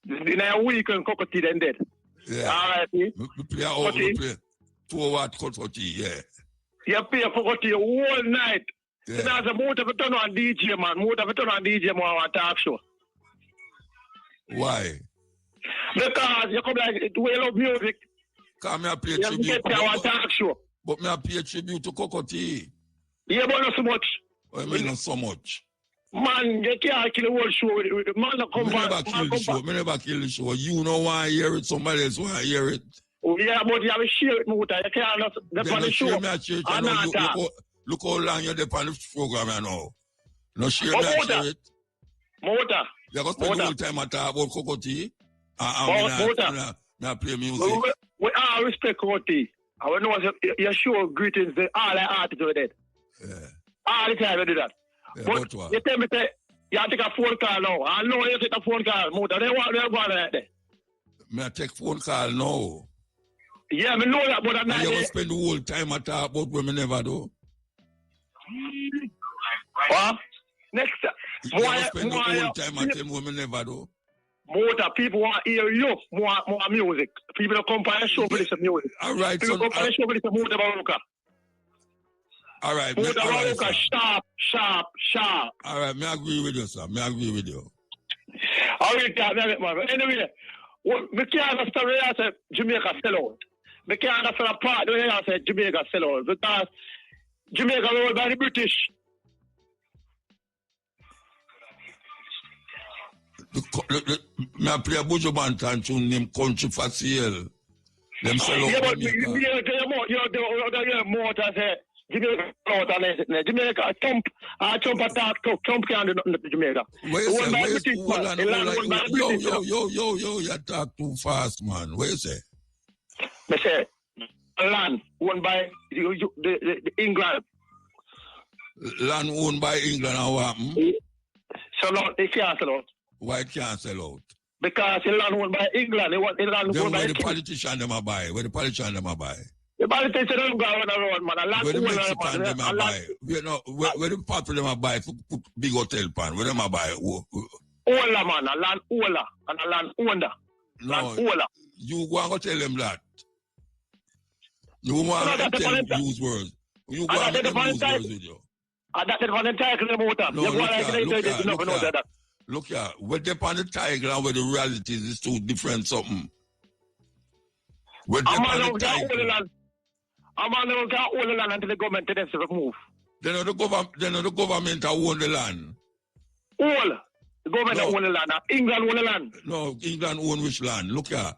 In a week and cockatiel then dead. Yeah. All right. We play 2 watt cockatiel, yeah. You pay for cockatiel whole night. Yeah. There's a Motor for turn on DJ, man. Motor for turn on DJ, man, I want to talk show. Why? Because you come like, do you love music? Come here, play You tribute. get to our talk show. But me I pay tribute to Cocotti. Yeah, but not so much. I mean, not so much. Man, you can't kill the whole show. Man, come Me back. never kill the show. Me never kill the show. You know why I hear it, somebody else want to hear it. Oh, yeah, but you have to share it, Muta. You can't depend on the show. Look how long you're on the program right now. No share me and share it. Muta. You're going to spend the whole time at about Cocotti. I play music. We all respect Cocotti. I will know you show greetings to all the artists who did. Yeah. All the time we do that. Yeah, but you tell me that you take a phone call now. I know you take a phone call, Muta. They want to like that. Me I take phone call now. Yeah, me know that, but I'm not. You going to spend the whole time at talk about what me never do. What? Next time. You going to spend the whole time at tell me what me never do. Muta, people want to hear you more music. People don't come by a show for this music. All right, people come by a show for this Mutabaruka. All right, Mutabaruka, sharp. All right, me agree with you, sir. Me agree with you. All right, man. Anyway, we can't understand where I said Jamaica sell out. We can't understand a part where I said Jamaica sell out because Jamaica was ruled by the British. Me play a Buju Banton tune named Country for Sale. Them sell out Jamaica. You're more to say Jamaica out on Jamaica. Trump attack. Trump can't do nothing to Jamaica. Yo, you talk too fast, man. What you say? They say land owned by the England. Land owned by England and what? So no, they can't sell out. Why can't sell out? Because the land owned by England. They want the land owned by the politicians them a buy. Where the politicians them a buy? The politicians don't go around, man. Where the Mexicans them a buy? Where the people them a buy for put big hotel pan? Where them a buy? Ola, man. A land Ola and a land owner. No, you go and go tell them that. You want to tell them use words. You go and use words with you. That's the title. Look here, where they on the tiger and where the reality is two different something. Where they on the tiger. I'm on the land until the government tells us to move. They know the government own the land. All. The government own the land. England own the land. No, England own which land? Look here.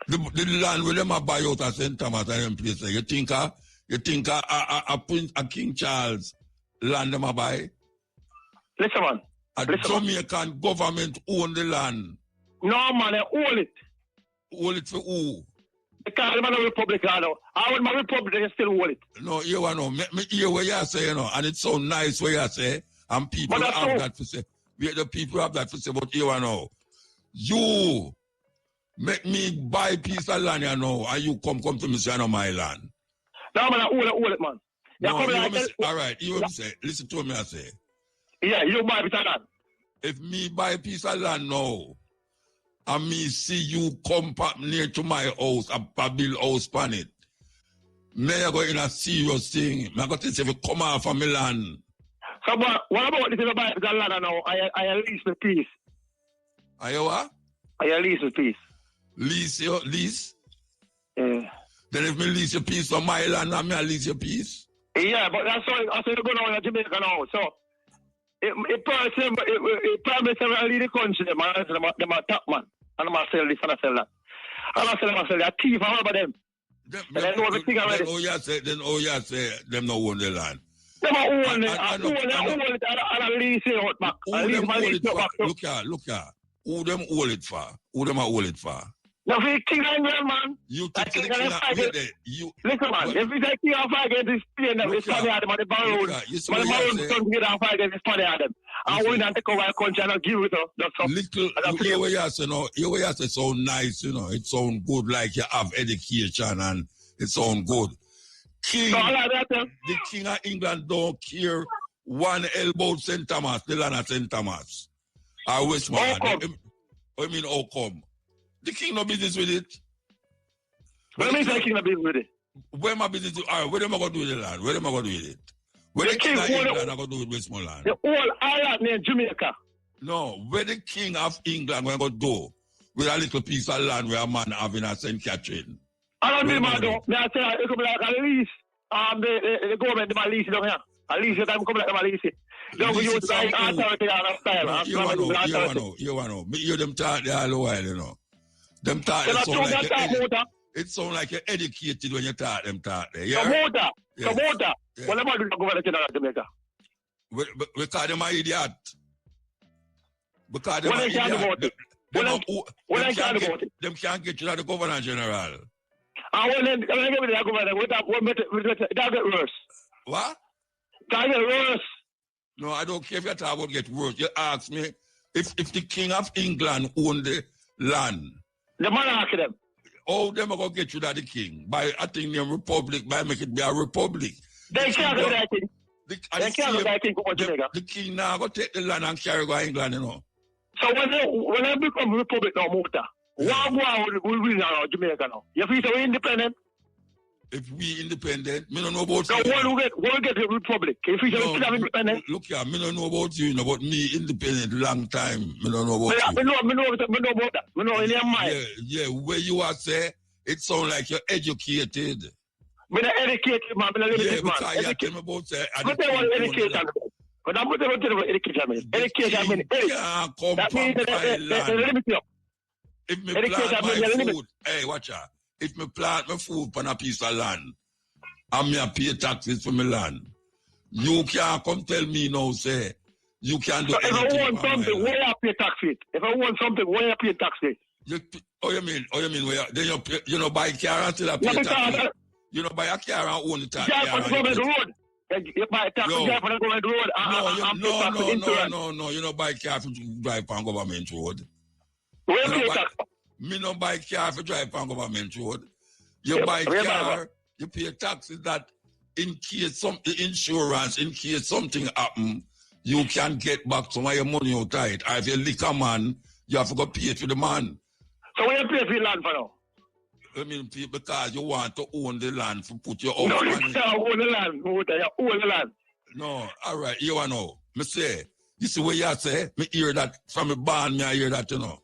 The land where them buy out at St. Thomas and them places. You think a King Charles land them buy? Listen, man. Jamaican government own the land. No, man, they own it. Own it for who? Because I'm a Republican. I want my Republic, they still own it. No, you know, me hear what you say, you know, and it's so nice what you say, and people have that to say. The people have that to say, but you know, you make me buy a piece of land, you know, and you come to me say, I know my land. No, man, I own it, man. No, all right, you will say, listen to me, I say. Yeah, you buy a piece of land. If me buy a piece of land now, and me see you come near to my house, I build house on it, may I go in a serious thing. I got to say, if you come off of my land. So, but what about if you buy a piece of land now? I lease the piece. Are you what? I lease the piece. Lease? Yeah. Then if me lease your piece from my land, I may lease your piece? Yeah, but that's why I said you're going to Jamaica now. So, it promised to leave the country, man. Them are top, man. And I'm going to sell this and I sell that. And I sell that. Thief, how about them? Then oh, yeah, say, them no own the land. Them are own it. I own it and I lease it out back. Look here. Who them own it for? Who them are own it for? Now, if it's King of England, man. You think the King of England? Listen, man. If it's a King of England, it's Spain, it's funny at them. On the barrow. When the barrow come together and fight them, it's funny at them. And we don't take over a country and give it up. Little, you way you say, no, you way you say so nice, you know, it sound good like you have education and it sound good. The King of England don't care one elbow St. Thomas, the land of St. Thomas. I wish, man. I mean, how come? The king no business with it. What do you mean the king no business with it? Where my business? All right, where am I going to do with the land? Where am I going to do with it? Where the king of England are going to do with Westmoreland? The whole island named Jamaica. No, where the king of England going to do with a little piece of land where a man having a St. Catherine. I don't need man though. I say it could be like a lease. The government might lease it down here. A lease it, I'm coming like a lease it. Don't go use like authority and style. You want to know. Me hear them talk there all the while, you know. Them talk, it sound like you're educated when you talk them talk there. Yeah? Promoter. What am I doing to government in Jamaica? Because them are idiot. Because them What are I can't idiot. about it? What I can't about it? Them can't get you to the governor general. And when they get the governor, that get worse. What? That get worse. No, I don't care if you talk about get worse. You ask me if the King of England owned the land. The monarch them. Oh, them are going to get you to the king by acting them republic, by make it be a republic. They can't do that thing. They can't do that thing for Jamaica. The king now go take the land and carry go to England, you know. So when they become republic now, Muta, what will we now Jamaica now? You feel so independent? If we independent, me don't know about you. So when get the republic, if we still independent? Look here, me don't know about you, about me independent long time. Me don't know about you. Me know about that. Me know in your mind. Yeah, where you are say, it sound like you're educated. Me not educated, man. Me not limited, man. Yeah, you tell me about say. What they want education? But I'm going to tell you what education means. Education means that means they limit you. If me plant my food, hey, watch out. If me plant my food on a piece of land, and me a pay taxes for my land, you can't come tell me now, say, you can't do anything. If I want something, where I pay taxes? If I want something, where I pay taxes? You mean, where? Then you know, buy a car and still pay taxes. You know, buy a car and own the tax. Drive on the government road. You buy a tax, drive on the government road. No, you know, buy a car to drive on government road. Where pay tax? Me no buy car for drive on government road. You buy car, you pay taxes that in case some insurance, in case something happen, you can get back some of your money out of it. Or if you lick a man, you have to go pay it to the man. So where you pay for your land for now? I mean, because you want to own the land to put your own money. No, you own the land. You own the land. No, all right, you want to know. Me say, you see what you say? Me hear that from me born, me I hear that, you know.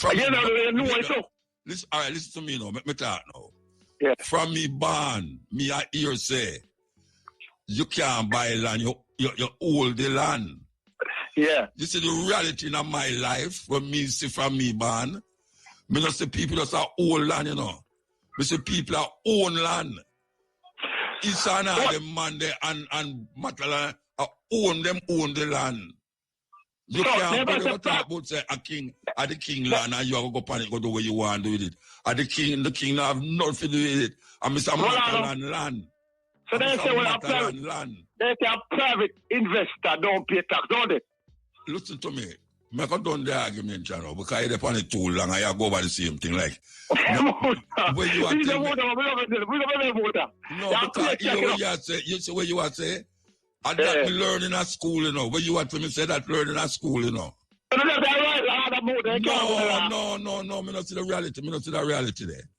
Listen, all right, listen to me now. Me talk now. Yeah. From me born, me I hear say, you can't buy land, you hold the land. Yeah. You see the reality in my life, when me see from me born, me not see people that are old land, you know. Me see people that own land. It's an them man there and Matalan own the land. You can't talk about say a king at the king land and you have to go up and go do what you want to do with it. At the king have nothing to do with it. And Mr. Matalan land. So they say a private investor don't pay tax, don't they? Listen to me. I can done the argument, you know, because you're on it too long and you go over the same thing. Like, where you are telling me, no, because you say what you are saying. And that we learn in a school, you know. Where you want to me say that learn in a school, you know. No, me not see the reality. Me not see the reality there.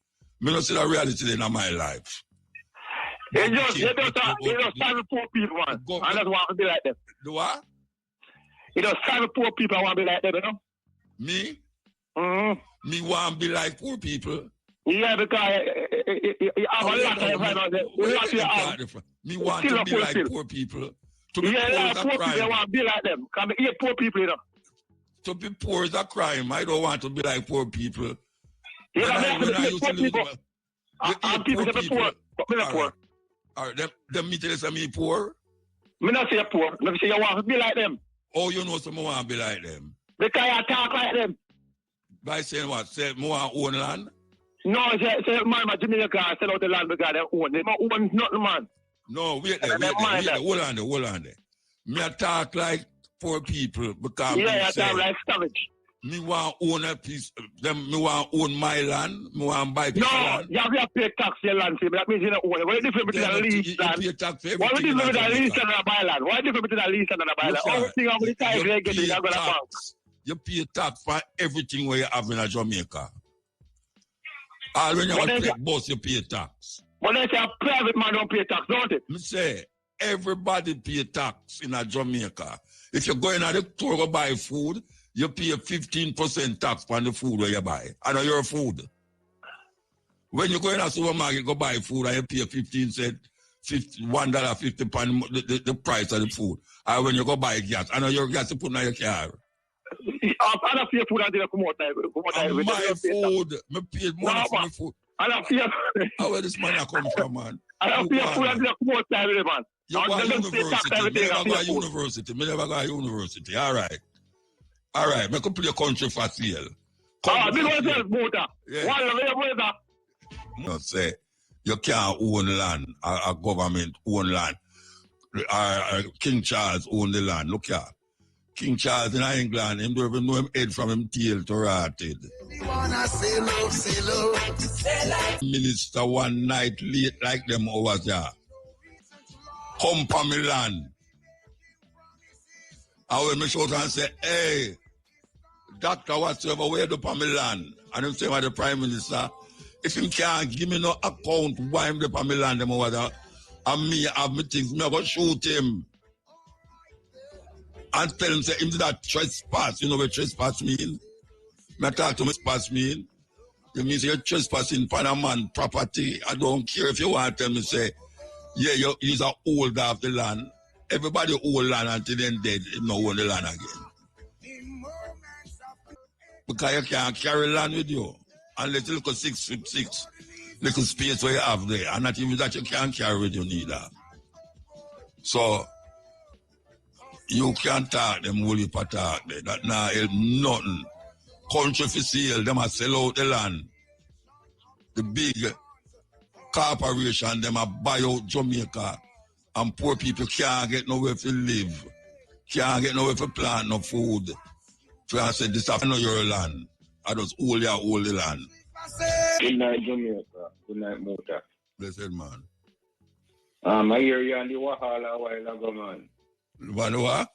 Me not see the reality there in my life. You just stand poor people, man. I just want to be like them. Do what? You know, stand poor people, I want to be like them, you know. Me? Mm-hmm. Me want to be like poor people. Yeah, because you have a lot of me want to be like poor people. To be poor is a poor crime. People want to be like them. Can be poor people, you know. To be poor is a crime. I don't want to be like poor people. You know, poor people. And people that are poor, but me not poor. All right, them me tell you me poor? Me not say poor. Me say you want to be like them. Oh, you know someone want to be like them? Because you talk like them. By saying what? Say more own land? No, say man, my Jamaica sell out the land because they own. They don't own nothing, man. No, wait there. Hold on there. Me I talk like poor people because I talk like savage. Me want own a piece. Me want own my land. Me want buy piece of land. You have to pay tax your land. That means you don't own it. What is the difference between a lease land? You pay tax for everything. What is the difference between a lease and a buy land? What is the difference between a lease and a buy land? Everything I'm going to tell you, you pay tax for everything where you have in Jamaica. All when you want to take bus, you pay tax. But they say a private man don't pay tax, don't it? Me say, everybody pay tax in Jamaica. If you go in at the store to buy food, you pay 15% tax on the food where you buy. I know your food. When you go in a supermarket, go buy food and you pay 15 cents, $1.50 the price of the food. And when you go buy gas, I know your gas you put in your car. I don't pay food until you come out. My food, me paid money for my food. I don't pay. Where this money come from, man? I don't pay food until you come out, man. You go to university. Me never go to university. All right. Me could play country for sale. This was self motor. Yeah. No, say, you can't own land, a government own land. King Charles own the land. Look here. King Charles in England, him don't even know him head from him tail to rotted. Minister one night late like them over there. Come for me land. I will me shout and say, hey, doctor whatsoever, where do for me land? And him say by the Prime Minister, if him can't give me no account why him the for me land them over there, and me have me things, me I go shoot him. And tell him say him did that trespass. You know what trespass mean? Me talk to me trespass mean. You mean say you're trespassing upon a man property. I don't care if you want to tell me say, yeah, you're a holder of the land. Everybody hold land until then dead, him no own the land again. Because you can't carry land with you. Unless you look at 6'6", little space where you have there. And not even that you can't carry with you neither. So, you can't talk them whole heap of talk there. That now help nothing. Country for sale, them a sell out the land. The big corporation, them a buy out Jamaica. And poor people can't get nowhere to live. Can't get nowhere to plant no food. So I said, this is not your land. I just hold the land. Good night, Jamaica. Good night, Muta. Blessed man. I hear you on the Wahala a while ago, man. What?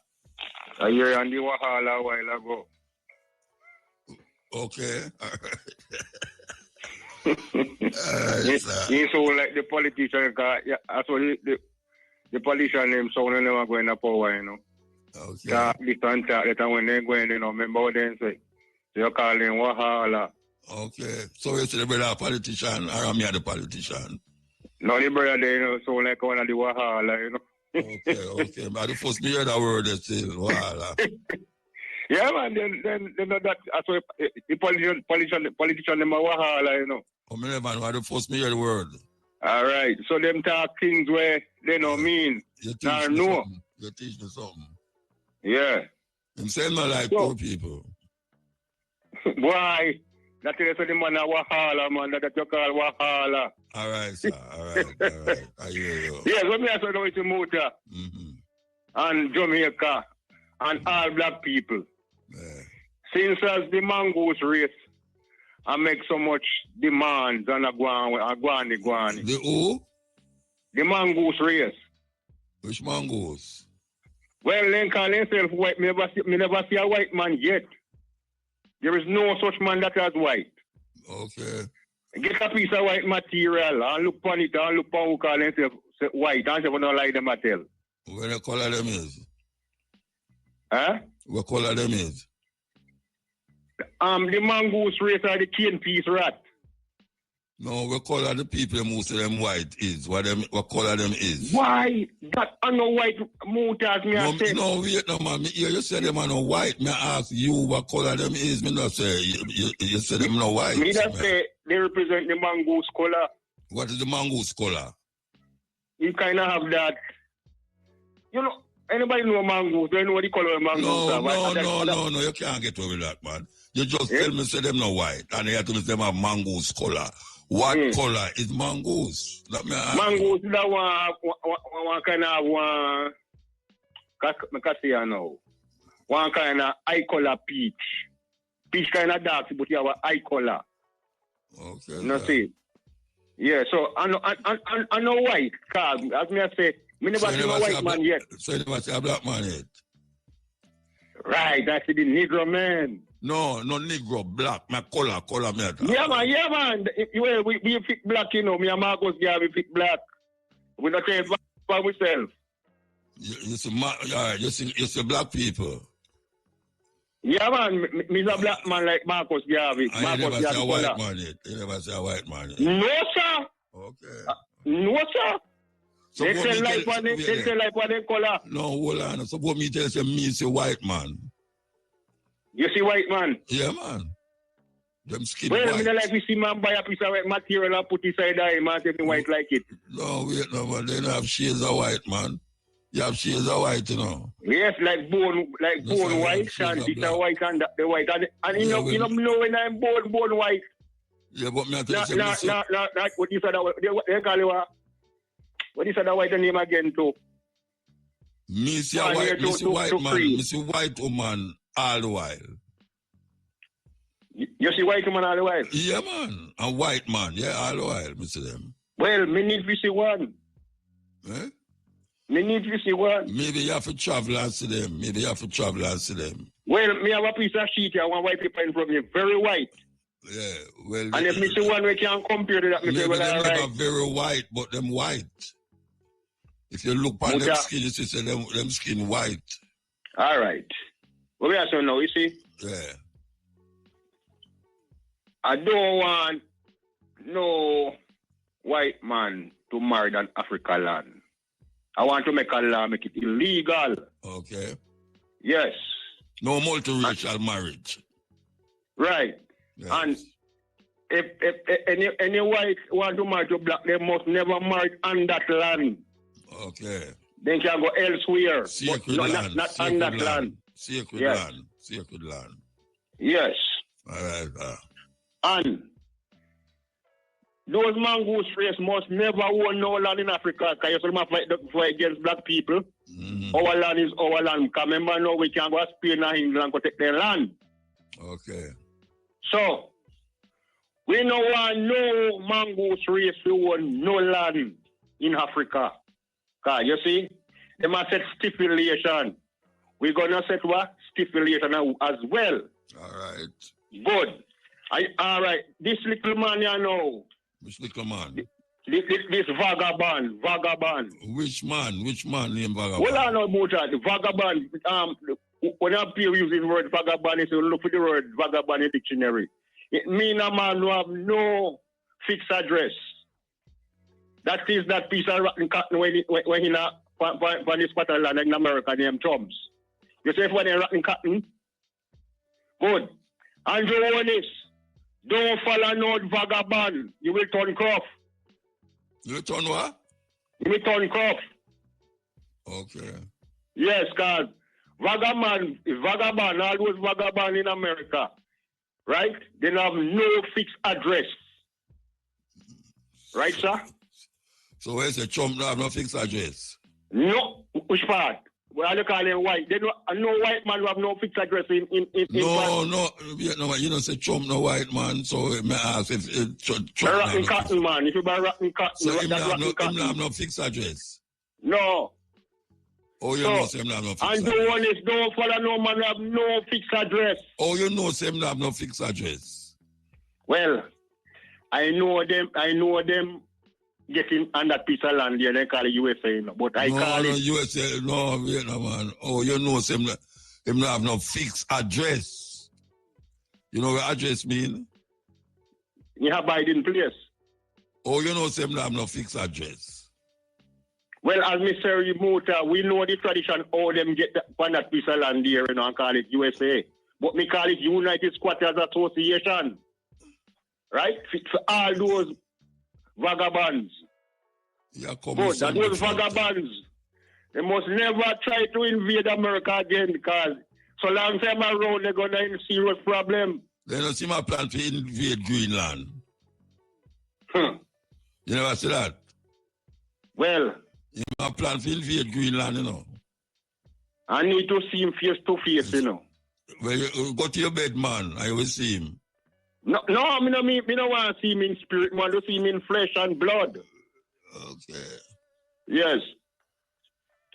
I hear you on the Wahala a while ago. Okay. You sound like the politician, that's what the politician name sound when they were going to power, you know. Okay. Talk this and talk that, when they're going, you know, remember what they say. You're calling Wahala. Okay. So you say the brother a politician, or me the politician? No, the brother they, you know, sound like one of the Wahala, you know. Okay. But the first me hear that word they still, Wahala. Yeah, man, then that, that's why the politician, them a Wahala, you know. Oh, me never know, the first me hear the word. All right. So them talk things where they don't mean. You teach nah, me no. something. You teach me something. Yeah. I'm saying not like poor people. Why? That is the man a Wahala, man. That you call Wahala. All right, sir. All right. I hear you. Yes, when me also know it's a motor. And Jamaica and all black people. Yeah. Since as the mongoose race, I make so much demands and a guani. The who? The mongoose race. Which mongoose? Well, Lincoln himself white. Me never see a white man yet. There is no such man that is white. Okay. Get a piece of white material and look on it and look on who call himself white and say we don't like them at all. What the color them is? Huh? What color them is? The mongoose race are the cane piece rat. No, what color the people most of them white is? What color them is? Why? That are no white motors me I say. No, wait no man. You said them are no white. Me ask you what color them is. Me not say you said them no white. Me just say they represent the mongoose color. What is the mongoose color? You kind of have that. You know, anybody know mongoose? They know what the color of mongoose No. You can't get away with that, man. You just tell me say them no white, and you have to say them have mongoose color. What color is mongoose? Mongoose is that one kind of one. One kind of eye color peach. Peach kind of dark, but you have an eye color. Okay. You know, see? Yeah, so I know white, cause as me I say, me never see a white man yet. So you never see a black man yet? Right, that's the Negro man. No Negro, black, my color me. Yeah man. We pick black, you know. Me and Marcus we pick black. We not say by ourselves. You see black people. Yeah, man. Me's a black man like Marcus Garvey. And Marcus you never say a Garvey white color. man yet. You never say a white man yet. No, sir. Okay. No, sir. So They what tell me like tell- what they wait tell like what they color. No, hold on. Suppose me tell you me say white man. You see white man? Yeah, man. Them skin Well, I white. mean, like we see man buy a piece of white material and put inside of him and say white like it. No, wait, no, man. They don't have shades of white, man. You have shades of white, you know. Yes, like bone white shades and of this black. and white and that the white and Yeah, you know well- you know when I'm bone white. Yeah, but me I tell Not you, say, what you said they call you what you said white name again too. me see a Man, white, you're me see too white man, free. me see white woman all the while. You see white man all the while? Yeah, man. A white man, yeah, all the while, me see them. Well, me need to see one. Eh? Me need to see one. Maybe you have to travel and see them. Maybe you have to travel and see them. Well, me have a piece of sheet here, one white paper in front of me, very white. Yeah, well. And if me see one we can compare to that, me say, maybe well, them all never right. very white, but them white. If you look on them skin, you see them skin white. All right. What we are saying now, you see? Yeah. I don't want no white man to marry an African land. I want to make a law, make it illegal. Okay. Yes. No multiracial marriage. Right. Yes. And if any white want to marry to black, they must never marry on that land. Okay. They can go elsewhere. Sacred but land. not Sacred on that land. Sacred Yes. land. Sacred land. Yes. All right. And those mongoose race must never own no land in Africa because you have to fight against black people. Mm-hmm. Our land is our land. Because remember now we can go to Spain and England to take their land. Okay. So, we don't want no mongoose race to own no land in Africa. Because you see, they must set stipulation. We're going to set what? Stipulation as well. All right. Good. All right. This little man you know. Which little man? This vagabond. Which man? Which man named vagabond? Well, I know about that. The vagabond. When I hear using the word vagabond, you look for the word vagabond in the dictionary. It means a man who have no fixed address. That is that piece of rotten cotton when he on this part of land in America named Chums. You say when they're rotten cotton? Good. Andrew Onis, don't follow no vagabond. You will turn croft. You will turn what? You will turn croft. Okay. Yes, because vagabond, all those vagabond in America, right? They have no fixed address. Right, sir? So where's the chump have no fixed address? No, which part? Well, they call them white. They no white man who have no fixed address in No, you don't say chump no white man, so may I ask if chump rotten cotton man. If you buy rotten cotton, so him cotton. have no fixed address. No. Oh, you know him have no fixed and address. the one is don't follow no man who have no fixed address. Oh, you know him have no fixed address. Well, I know them getting on that piece of land there, they call it USA, you know, but I call it USA, no, wait, no, man. Oh, you know him not have no fixed address. You know what address mean? You have Biden place. Oh, you know him not have no fixed address. Well, as Mr. Muta, we know the tradition how them get on that piece of land there, you know, and call it USA. But me call it United Squatters Association. Right? For all those vagabonds. Yeah, come but that those vagabonds, they must never try to invade America again because so long time around they're gonna have a serious problem. They don't see my plan to invade Greenland. You never see that? Well, you have a plan to invade Greenland, you know. I need to see him face to face, you know. Well, you go to your bed, man. I will see him. No, me don't want to see him in spirit. I want to see him in flesh and blood. Okay. Yes.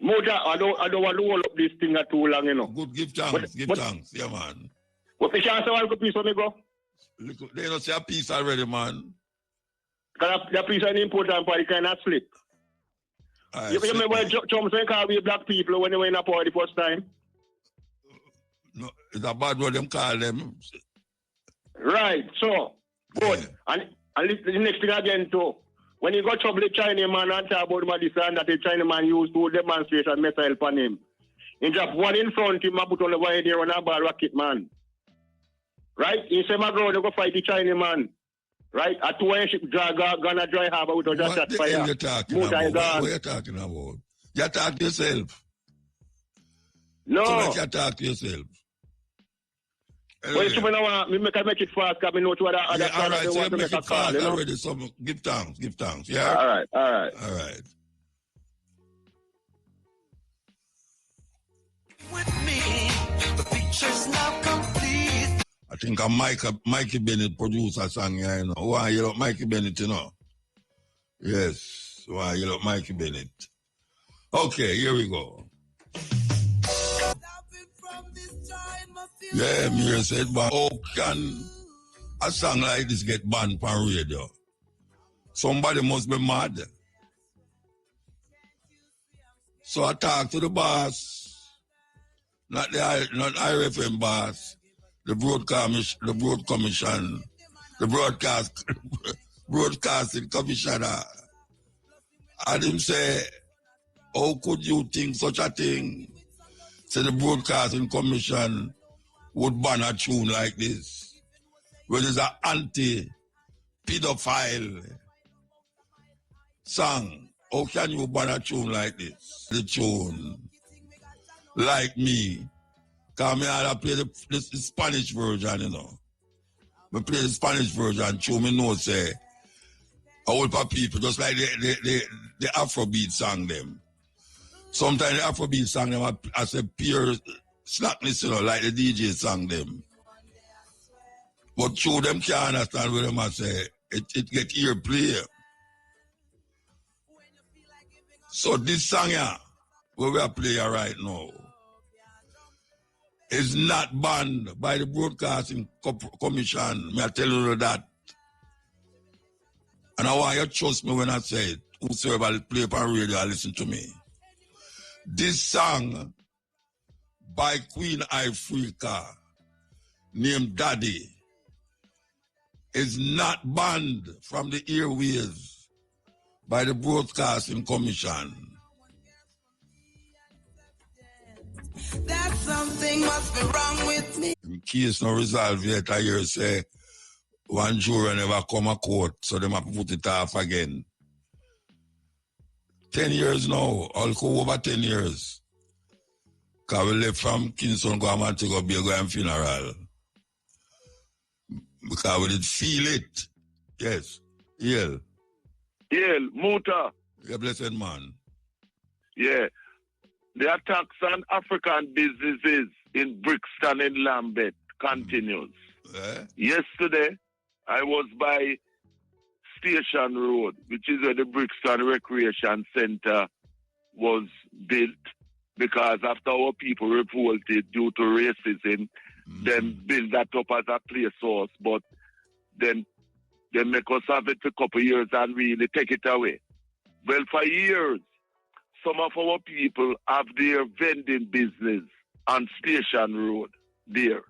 Moja, I don't want to hold up this thing too long, you know. Good, give thanks, thanks. Yeah, man. What the chance I want to piece on me go? They don't say a piece already, man. Because that piece is important part, it cannot slip. You remember when Chum said we black people when they were in a party the first time? No, it's a bad word them call them. Right, so, good. Yeah. And the next thing again, too, when you got trouble with Chinese man and talk about my this and that, the Chinese man used to demonstrate and missile on him. He just one in front of him, I put on the wire there on a ball rocket man. Right? He said, my girl, they go fight the Chinese man. Right? At 2 ship gonna dry harbor with just shot fire. What you talking about? What you talking about? You talk to yourself. No. So like you talk to yourself. Well, so I make it fast because I know to other all right, so you make it fast already. So give thanks. Yeah? All right. All right. With me, the picture's now complete. I think Mikey Bennett produced a song here, you know. Why you love Mikey Bennett, you know? Yes. Why you love Mikey Bennett? Okay, here we go. Yeah, Mir said, but how can a song like this get banned on radio? Somebody must be mad. So I talked to the boss, not IRFM boss, the broadcasting commissioner. And him say, how could you think such a thing? Say the broadcasting commission would ban a tune like this, where there's an anti-pedophile song. How can you ban a tune like this? The tune, like me, because I play the Spanish version, you know. I play the Spanish version, tune me know say, all for people, just like the Afrobeat song them. Sometimes the Afrobeat song them as a pure slackness, you know, like the DJ song them. But through them can't understand what them I say. It get ear play. So this song here, where we are playing right now, is not banned by the Broadcasting Commission. May I tell you that? And I want you to trust me when I say it. Whosoever play on radio, listen to me. This song by Queen Ifrica, named Daddy, is not banned from the airwaves by the Broadcasting Commission. That something must be wrong with me. In case no resolve yet, I hear say one juror never come a court, so they have to put it off again. 10 years now, I'll go over 10 years. Because we left from Kingston, go to Montego Bay, go and funeral. Because we did feel it. Yes. Yale, Muta. You're a blessed man. Yeah. The attacks on African businesses in Brixton and Lambeth continues. Yesterday, I was by Station Road, which is where the Brixton Recreation Center was built, because after our people revolted due to racism, then build that up as a play source, but then they make us have it for a couple of years and really take it away. Well, for years, some of our people have their vending business on Station Road there.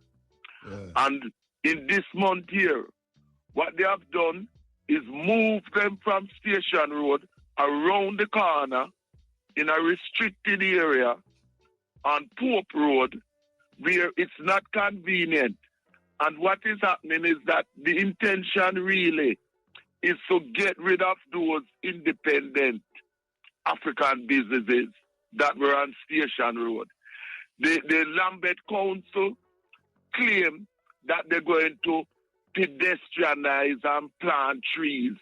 And in this month here, what they have done is move them from Station Road around the corner in a restricted area on Pope Road where it's not convenient. And what is happening is that the intention really is to get rid of those independent African businesses that were on Station Road. The Lambeth Council claim that they're going to pedestrianize and plant trees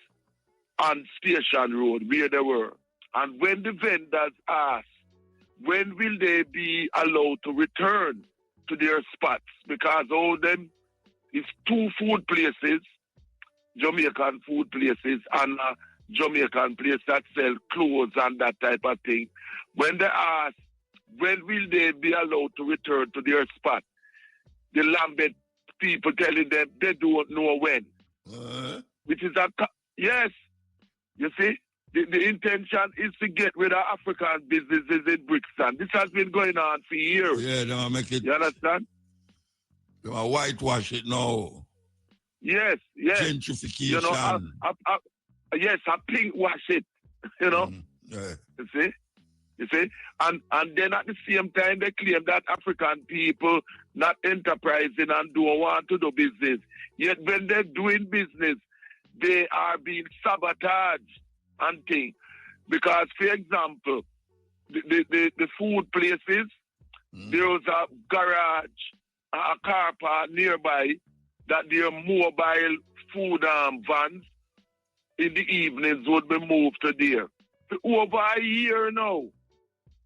on Station Road where they were. And when the vendors ask, when will they be allowed to return to their spots? Because all them is 2 food places, Jamaican food places, and a Jamaican place that sell clothes and that type of thing. When they ask, when will they be allowed to return to their spot? The Lambeth people telling them they don't know when. Which is yes. You see, the intention is to get rid of African businesses in Brixton. This has been going on for years. Yeah, they make it. You understand? They want whitewash it now. Yes, yes. Gentrification. You know, yes, I pink wash it. You know, yeah. You see, and then at the same time they claim that African people not enterprising and don't want to do business. Yet when they're doing business, they are being sabotaged and things. Because, for example, the food places, there was a garage, a car park nearby that their mobile food vans in the evenings would be moved to there. For over a year now,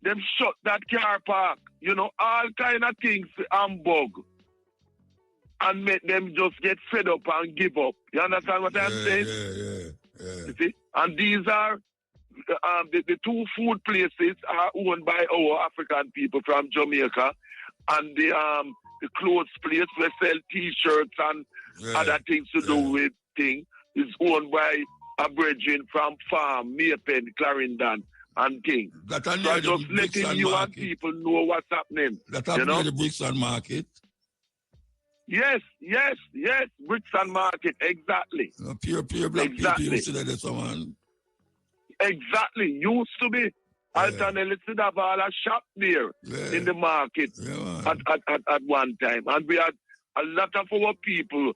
them shut that car park, you know, all kind of things for humbug and make them just get fed up and give up. You understand what I'm saying? Yeah. You see? And these are, the two food places are owned by our African people from Jamaica, and the clothes place where sell T-shirts and other things to do with things is owned by a brethren from farm, Maypen, Clarendon, and things. So just letting you and people know what's happening. That happened you know? at the Brixton market. Yes. Brixton market, exactly. Pure black people used to that someone. Exactly. Used to be. Alternately, to have all a shop there in the market at one time. And we had a lot of our people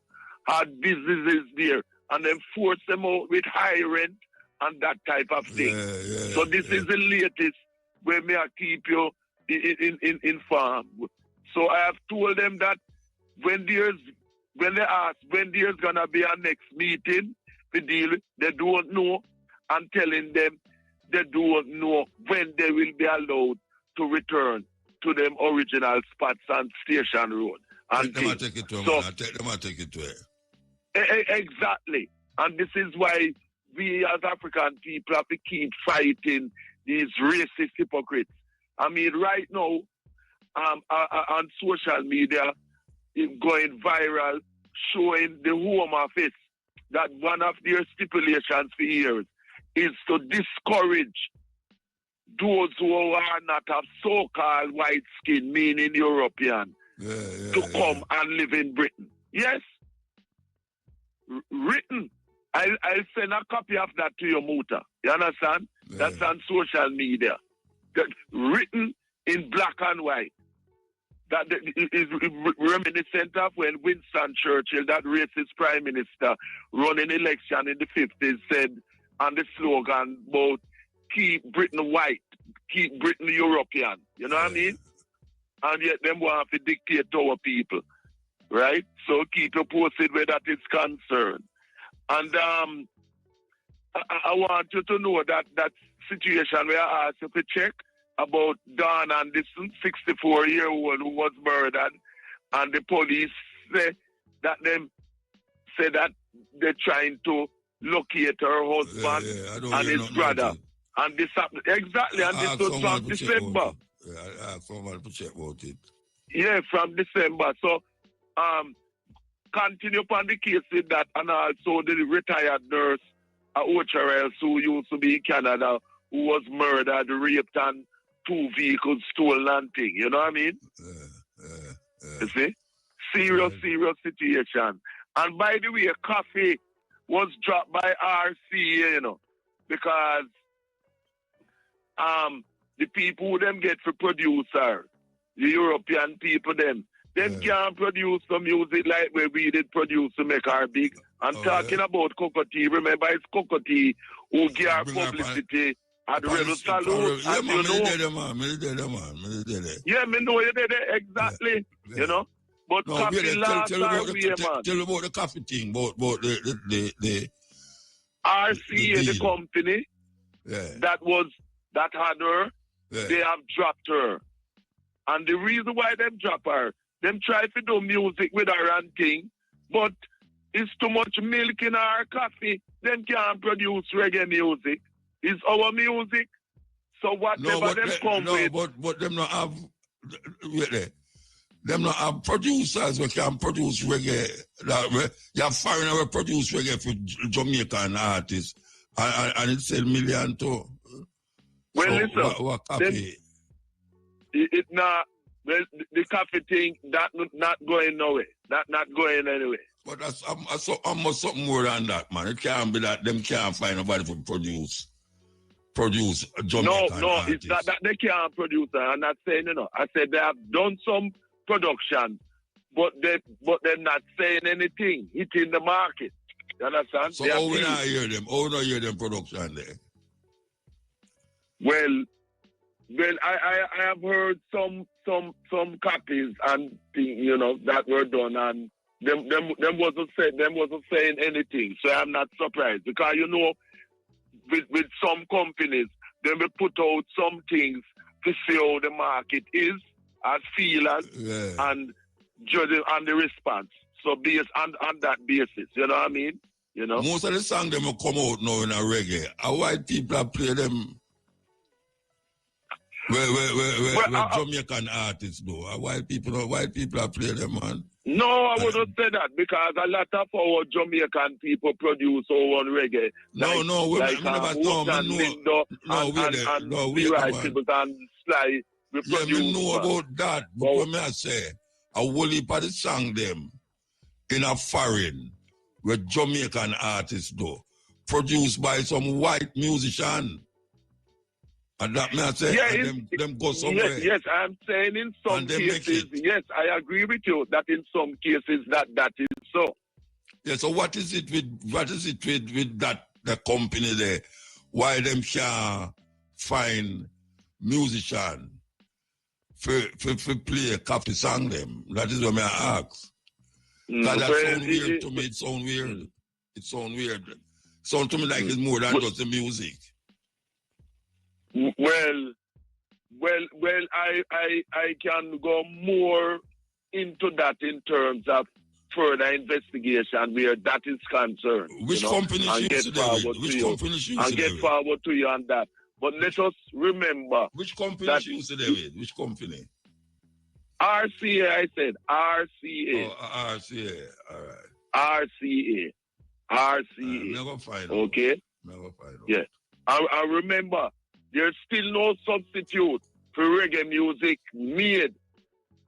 had businesses there, and then forced them out with high rent and that type of thing. So this is the latest where may I keep you in farm. So I have told them that when they ask when there's gonna be a next meeting, the deal, they don't know. I'm telling them they don't know when they will be allowed to return to them original spots and Station Road. And take it to it. Exactly. And this is why we as African people have to keep fighting these racist hypocrites. I mean, right now, on social media, it's going viral, showing the Home Office that one of their stipulations for years is to discourage those who are not of so-called white skin, meaning European, to come and live in Britain. Yes. Written. I'll send a copy of that to your Muta. You understand? That's on social media. Written in black and white. That is reminiscent of when Winston Churchill, that racist prime minister, running election in the 50s, said on the slogan about keep Britain white, keep Britain European. You know what I mean? And yet them want to dictate to our people. Right? So keep you posted where that is concerned. And I want you to know that situation where I asked you to check about Don Anderson, 64-year-old who was murdered, and the police say that they're trying to locate her husband and his brother. And this happened exactly, and this was from December. I asked someone to check about it. Yeah, from December. So continue upon the case with that, and also the retired nurse Ocherels, who used to be in Canada, who was murdered, raped, and 2 vehicles stolen and thing. You know what I mean? You see? Serious situation. And by the way, coffee was dropped by RCA, you know, because the people who them get for producer, the European people them can't produce the music like where we did produce to make our big. I'm talking about Cocoa Tea. Remember, it's Cocoa Tea who give our publicity at the Rebel Salute. Yeah, man, yeah, me know you did it, exactly. You know? But no, coffee last tell about the coffee thing, about the RCA, the company that had her, they have dropped her. And the reason why them drop her, them try to do music with her and thing, but it's too much milk in our coffee. Them can't produce reggae music. It's our music. So whatever them come with. But them not have, them not have producers who can produce reggae. You have foreigner who produce reggae for Jamaican artists. And it sell million too. Well, so listen, what copy? It not, well, the coffee thing, that not going nowhere. That not going anywhere. But that's almost something more than that, man. It can't be that them can't find nobody to produce Jamaican No, artists. it's not that they can't produce. I'm not saying, I said they have done some production, but they're not saying anything. It's in the market. You understand? So how we not hear them? How we not hear them production there? Well, I have heard some copies and things, that were done, and them wasn't saying anything. So I'm not surprised because with some companies, they will put out some things to see how the market is, as feelers, and judging on the response. So based on that basis, you know what I mean? Most of the songs them will come out now in a reggae. Our white people play them. Where Jamaican artists do. White people are play them, man. No, I wouldn't say that because a lot of our Jamaican people produce our own reggae. No, like Lindo and Sly. We we know about that. But when I say a whole heap of the song them in a foreign where Jamaican artists do, produced by some white musician. And that may I say, them go somewhere. Yes, I'm saying in some cases, yes, I agree with you that in some cases that is so. Yeah, so what is it with that the company there? Why them can't find musician for play a copy song them? That is what I ask. That sounds weird to me. It sounds weird. It sounds weird. Sounds to me like it's more than just the music. Well, I can go more into that in terms of further investigation where that is concerned. Which company should get forward to you on that. But let us remember. Which company should with? Which company? RCA, I said. RCA. Oh, RCA. All right. RCA. Never find out. Okay? Never find out. Yeah. I remember. There's still no substitute for reggae music made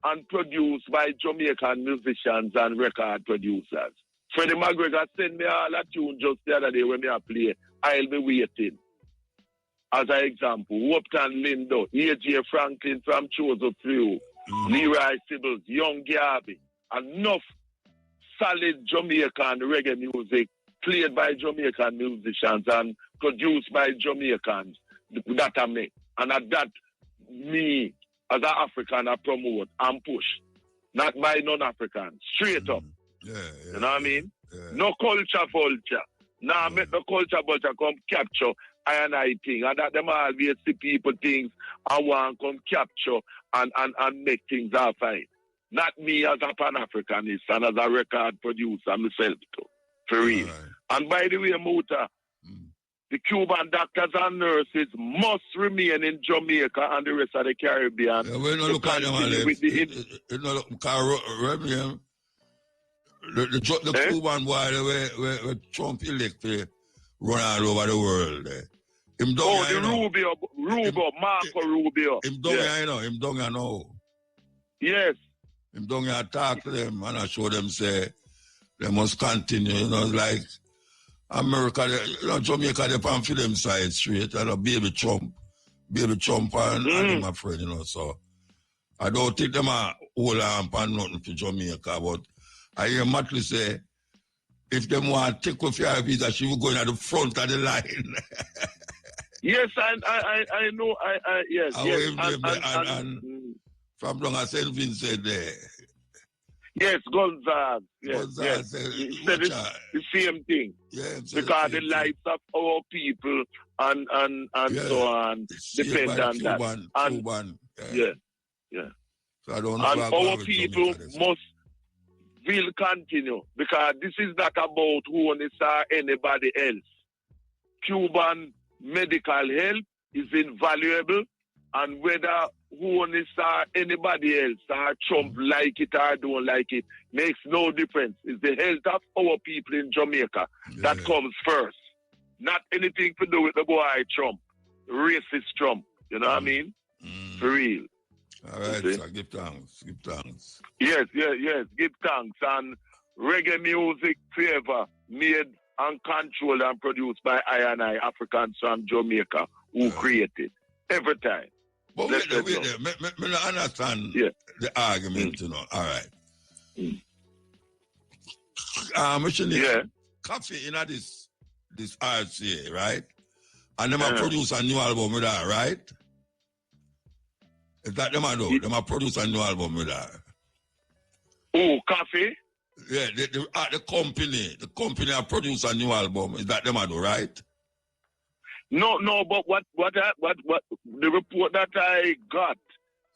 and produced by Jamaican musicians and record producers. Freddie McGregor sent me all a tune just the other day when I play I'll Be Waiting. As an example, Upton Lindo, A.J. Franklin from Chozo Through, Leroy Sibbles, Young Garvey, enough solid Jamaican reggae music played by Jamaican musicians and produced by Jamaicans. That I make. And at that, me, as an African, I promote and push. Not by non-African. Straight up. You know what I mean? Yeah. No culture vulture. Now make the culture vulture come capture I thing. And that them always see people things and want to come capture and make things all fine. Not me as a Pan-Africanist and as a record producer myself too. For real. Right. And by the way, Muta, the Cuban doctors and nurses must remain in Jamaica and the rest of the Caribbean. Yeah, we don't look at them the Cuban boy where Trump elected run all over the world. Rubio, Marco Rubio. Him down here, him down here now. Yes. Him down here talk to them and I show them say they must continue, like America, Jamaica, they pan for them side straight. Baby Trump and him a friend, so I don't think them a hold on pan nothing for Jamaica, but I hear Matley say, if them want to take off your visa, she will go in at the front of the line. Yes, I know, yes. And from long as St. Vincent there. Yes, Gonzalez. Yes. He said it's the same thing. Yeah, because the lives of our people and so on depend on that. Cuban. Yeah. So I don't know. And our people will continue because this is not about who or anybody else. Cuban medical help is invaluable, and whether who or anybody else or Trump like it or don't like it makes no difference. It's the health of our people in Jamaica that comes first. Not anything to do with the boy Trump, racist Trump. You know what I mean? For real. All right, sir. Give thanks. Give thanks. Yes. Give thanks. And reggae music favor made and controlled and produced by I and I, Africans from Jamaica, who created every time. But wait there. Me not understand the argument, you know. All right. Coffee in this RCA, right? And them produce a new album with her, right? Is that them I know? Them produce a new album with her. Oh, Coffee? Yeah, the company have produced a new album. Is that them I know, right? No, but what the report that I got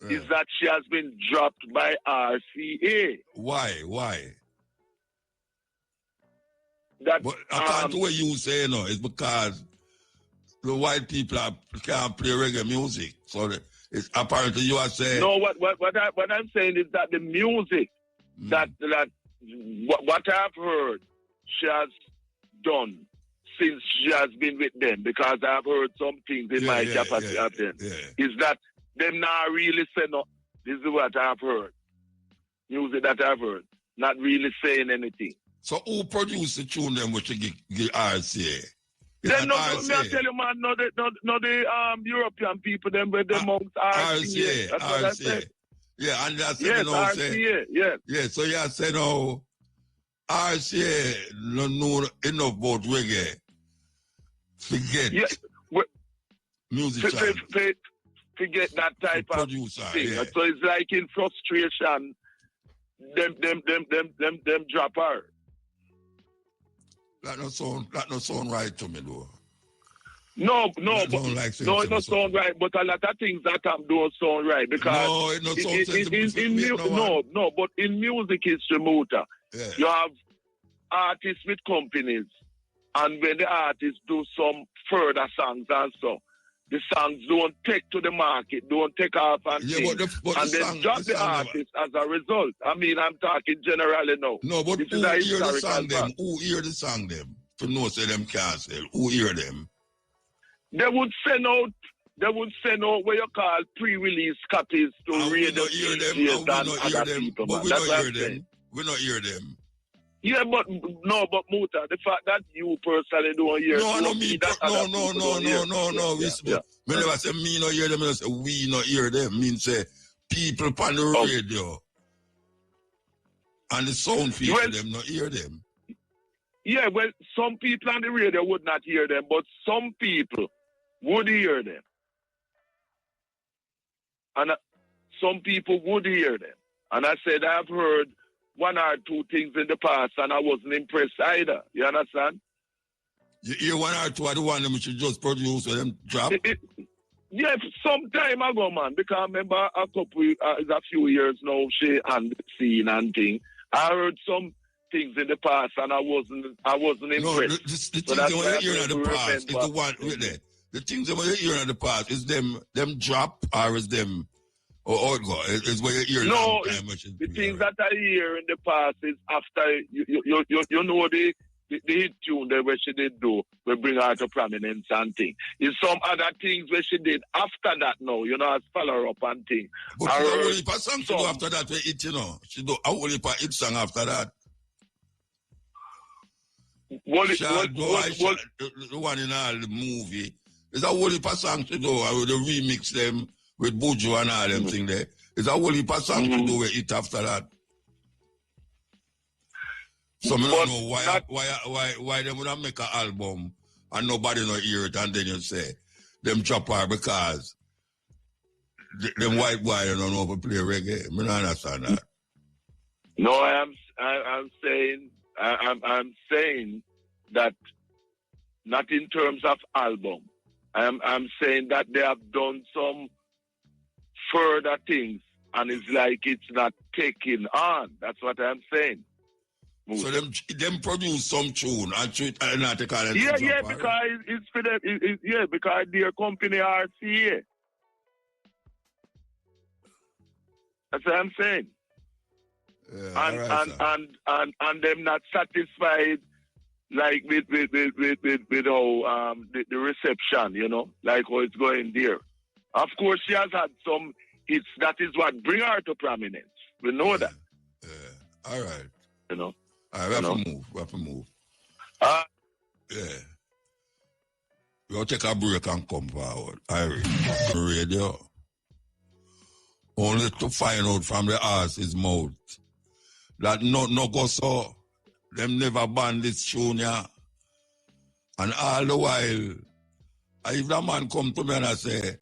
is that she has been dropped by RCA. Why? That but according to what you say, no, it's because the white people can't play reggae music. So it's apparently you are saying. No, what I'm saying is that the music that what I've heard she has done since she has been with them, because I've heard some things in my capacity of them, is that them not really saying no. This is what I've heard. Music that I've heard, not really saying anything. So who produced the tune them which you give RCA? Then no, me I tell you, man, no the European people, them with the amongst RCA. That's what I said. Yeah, and that's RCA, Yeah, so you say no, RCA no know enough about reggae. Forget musician. Forget that type of producer, thing. So it's like in frustration, them drop her. That no sound right to me though. No, it don't sound right. But a lot of things that don't sound right because it don't sound but in music history, you have artists with companies, and when the artists do some further songs and so, the songs don't take to the market, don't take off and then drop the artist as a result. I mean, I'm talking generally now. No, but who hear the song them? Who hear the song them? To know say them can't sell. Who hear them? They would send out what you call pre-release copies to radio DJs and other people. But we don't hear them. We don't hear them. Yeah, but Muta, the fact that you personally don't hear them. No. Me never say me not hear them. I say we not hear them. Mean say people on the radio and the sound people them not hear them. Yeah, well, some people on the radio would not hear them, but some people would hear them. And some people would hear them. And I said, I've heard one or two things in the past, and I wasn't impressed either. You understand? You hear one or two of the one them should just produce or them drop? Yeah, some time ago, man, because I remember a few years now, she and the scene and thing. I heard some things in the past, and I wasn't impressed. No, the things that we're hearing in the past is the one with it. The things that we're hearing in the past is them drop, or is them or go? Is where you hear. No, the things that I hear in the past is after you know the hit tune that where she did do, we bring her to prominence and thing. Is some other things where she did after that now, you know, as follow up and thing. But she don't only pass song to do after that we hit, you know. She do a whole heap of hit song after that. The one in all the movie. It's a whole heap of songs to do. I will remix them with Buju and all them thing there. It's a whole heap of songs to do with it after that. So I don't know why they would make an album and nobody not hear it, and then you say them drop her because them white boy don't know how to play reggae. I don't understand that. No, I'm saying that not in terms of album. I'm saying that they have done some further things, and it's like it's not taking on. That's what I'm saying. So them produce some tune and not take on it. Yeah, because it's for them. Because their company RCA. That's what I'm saying. Yeah, and them not satisfied, like with how the reception, you know, like how it's going there. Of course, she has had some that is what bring her to prominence. We know that. Yeah. All right. You know. All right, we have to move. Yeah. We'll take a break and come forward. Irish radio. Only to find out from the horse's mouth that no go so. Them never ban this tune, yeah. And all the while, if the man come to me and I say,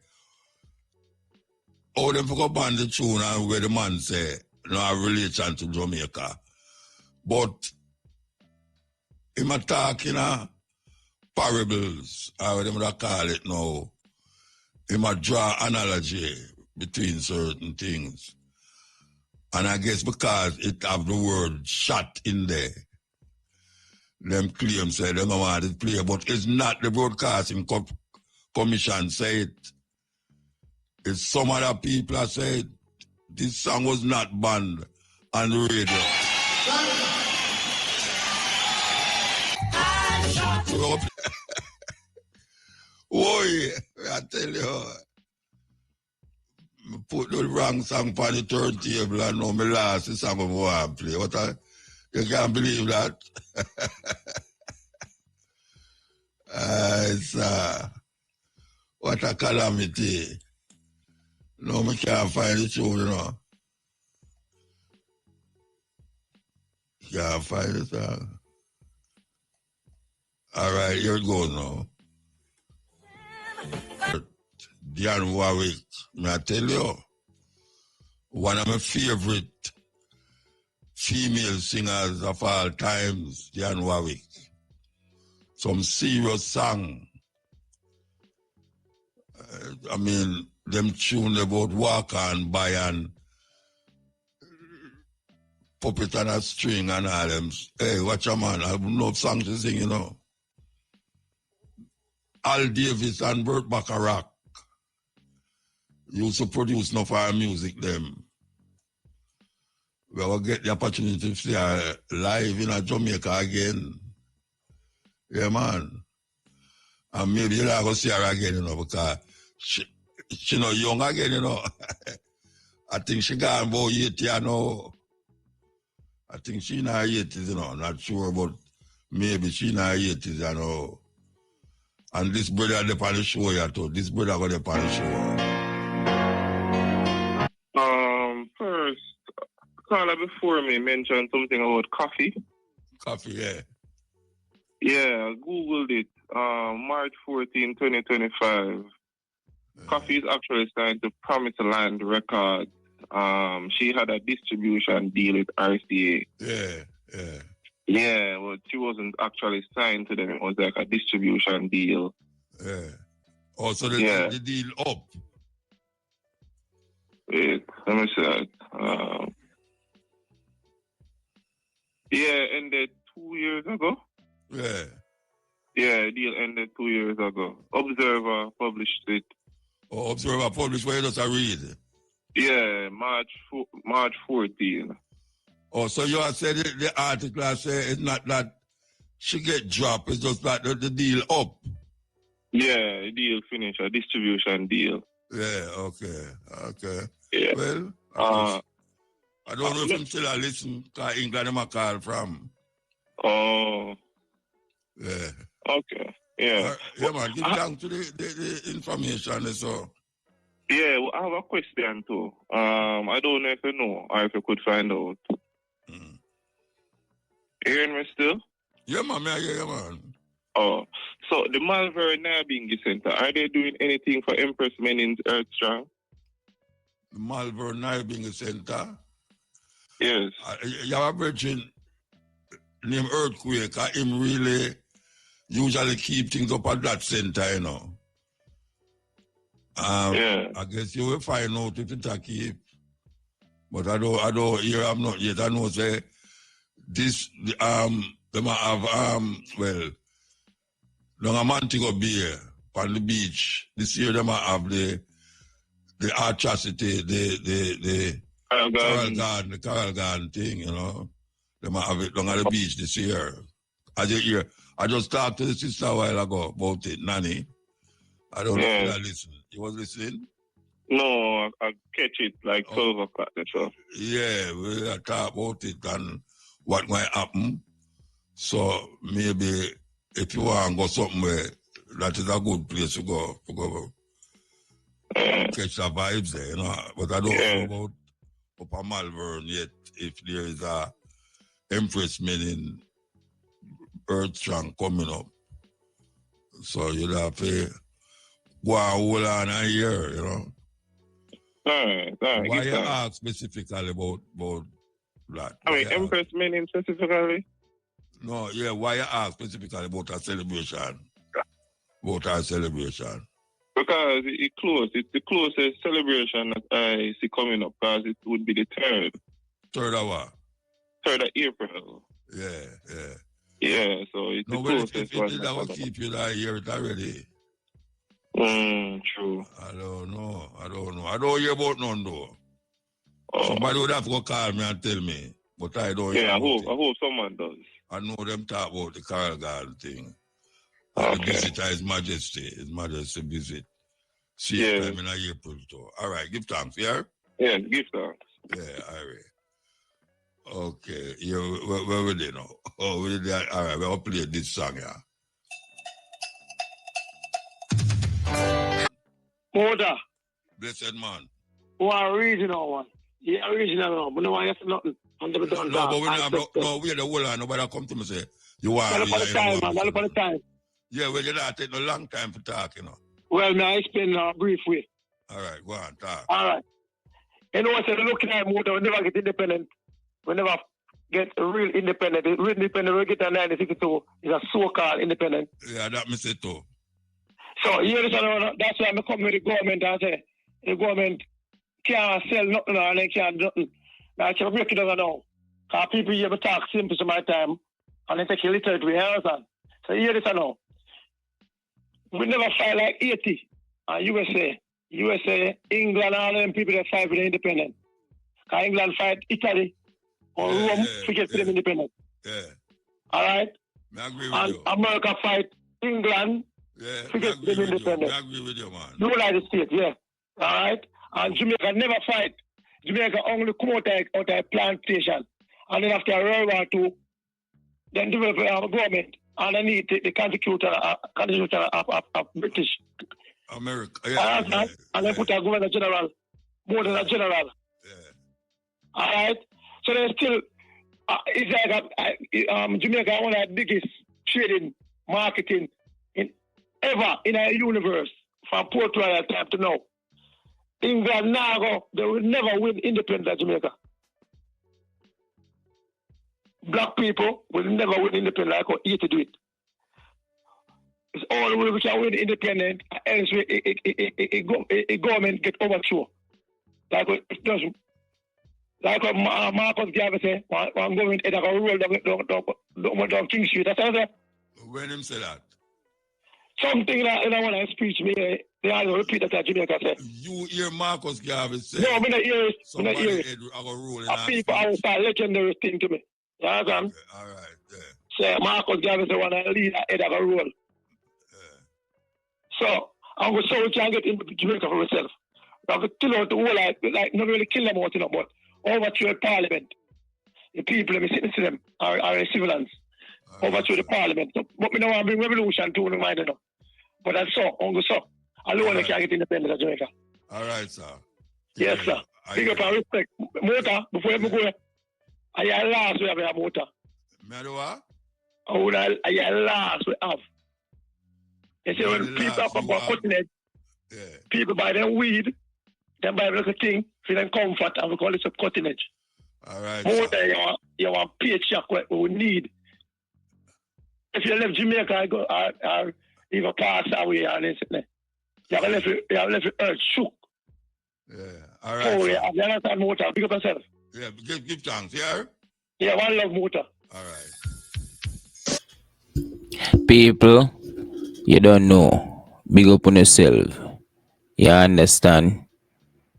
oh, them forgot ban the tune, and where the man say, no have relation to Jamaica. But him a talking parables, or whatever they call it now. Him a draw analogy between certain things. And I guess because it have the word shot in there, them claim say they don't want it play, but it's not the broadcasting commission say it. It's some other people that say this song was not banned on the radio. Boy, I tell you, I put the wrong song on the turntable and now my last song I want to play. You can't believe that? What a calamity. No, I can't find the tune, you know. Can't find the song. All right, here it goes now. Dionne Warwick, may I tell you, one of my favorite female singers of all times, Dionne Warwick. Some serious song. I mean, them tune about walk on by and puppet on a string and all them. Hey, watch a man, I have no song to sing, you know. Al Davis and Burt Bacharach used to produce enough of our music them. We will get the opportunity to see her live in Jamaica again. Yeah, man. And maybe you'll have to see her again, you know, because she not young again, you know. I think she got about 80, you know. I think she in her 80s, you know. Not sure, but maybe she in her 80s, you know. And this brother on the show here too. This brother got up on the show. First, caller before me mentioned something about coffee. Coffee, yeah. Yeah, I Googled it. March 14, 2025. Yeah. Coffee is actually signed to Promised Land Records. She had a distribution deal with RCA. Yeah, yeah. Yeah, well, she wasn't actually signed to them. It was like a distribution deal. Yeah. Also, the deal up. Wait, let me see that. Yeah, ended 2 years ago. Yeah. Yeah, deal ended 2 years ago. Observer published it. Oh, Observer published where you just read? Yeah, March 14. Oh, so you have said the article I say it's not that she get dropped, it's just that the deal up. Yeah, the deal finished, a distribution deal. Yeah, okay. Yeah. Well, I don't know if I'm still a listen, because England I'm a call from. Oh. Yeah. Okay, yeah. Yeah, man, give thanks to the information, so. Yeah, well, I have a question too. I don't know if you know or if you could find out. Hearing me still? Yeah, man, yeah, man. Oh, so the Malvern Nabingi Center, are they doing anything for Empress Menin's Earthstrong? The Malvern Nabingi Center? Yes. You have a virgin named Earthquake, him really usually keep things up at that center, you know. Yeah. I guess you will find out if it's a keep. But I don't hear I'm not yet. I know say this they might have well long a Montego Bay on the beach. This year they might have the atrocity, the Carol Garden thing, you know. They might have it long at the beach this year. I just talked to the sister a while ago about it, Nanny. I don't know if I listened. You was listening? No, I catch it like 12 o'clock. So. Yeah, we talk about it and what might happen. So maybe if you want to go somewhere, that is a good place to go catch the vibes there, you know. But I don't know about Upper Malvern yet, if there is a Empress Men in Earthstrong coming up. So you'll have to go and hold on a year, you know. All right. Why you ask specifically about that? I mean, Empress Men specifically? No, yeah, why you ask specifically about a celebration? About our celebration? Because it's close. It's the closest celebration that I see coming up, because it would be the 3rd. 3rd of what? 3rd of April. Yeah. Yeah, so it's the closest one. If it will keep you that year it already. True. I don't know. I don't hear about none though. Somebody would have to call me and tell me, but I don't hear I about hope someone does. I know them talk about the Carl Garden thing. And the visit His Majesty visit. See time in April too. All right, give thanks, yeah? Yeah, give thanks. Yeah, all right. Okay, where we there now? Oh, we there. All right, we'll play this song, yeah. Order. Blessed man. One original one. Yeah, original one. But no, I have nothing. No, but we the whole line. Nobody come to me say, you want to the time. Yeah, well, you don't take no long time to talk, you know. Well, now I explain a brief way. All right, go on, talk. All right. You know what I said, looking at motor, we never get independent. We never get real independent. The real independent we get in 1962 is a so-called independent. Yeah, that me say too. So, that's why I come with the government and say, the government can't sell nothing and they can't do nothing. Now, I can break it down now. Because people here talk simple to my time and they take a little to rehearse. So, hear this now. We never fight like Haiti and USA, England, all them people that fight for the independent. Because England fight Italy or Rome to get them independent. Yeah. All right? I agree with and you. America fight England to get them independent. I agree with you, man. The United States, yeah. All right? And Jamaica never fight. Jamaica only come out of a plantation. And then after World War II, then develop a government underneath the constitution of British America. And then put a governor general, more than a general. Yeah. All right? So there's still, it's like Jamaica one of the biggest trading, marketing ever in our universe from Port Royal time to now. England now, they will never win independence of Jamaica. Black people will never win independence like how Haiti do it. It's all the way we can win independent, else a government get overthrown. Like it does. Like what Marcus Garvey said, one government head of a rule down King Street. That's what I said. When him say that? Something that in one speech, they all repeat that Jamaica said. You hear Marcus Garvey say? No, I'm not hear it. I'm not hear it. People are a legendary thing to me. You understand? Okay, all right, yeah. So Marcus Garvey said, one of the leader head of a rule. So, we can get into Jamaica for ourselves. We have to kill out the whole, like not really kill them out, but overthrow the parliament. The people, we sitting to them, are the civilians. Overthrow the parliament. So, but we don't want to bring revolution to the mind, But that's so, alone we can get independence of Jamaica. All right, sir. Yes, sir. Big up and respect. Motor, before you go, I last we have a motor. What? I last we have. You see, when people come for cutting edge, people buy them weed, then buy little thing, feel them comfort, and we call it a cutting edge. All right. More than you want paycheck what we need. If you left Jamaica, or even pass away, and anything, you have left the earth shook. Yeah. All right. Oh, yeah, you understand, motor? Pick up yourself. Yeah, give thanks, yeah? Yeah, one love, motor. All right. People, you don't know. Big up on yourself. You understand?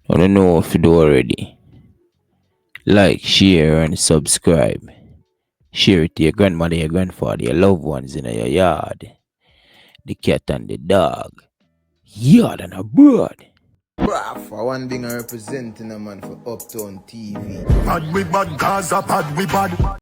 I don't know if you do already. Like, share, and subscribe. Share it to your grandmother, your grandfather, your loved ones in your yard. The cat and the dog. Yard and abroad. For one thing, I representing a man for Uptown TV. Bad we bad, Gaza bad we bad.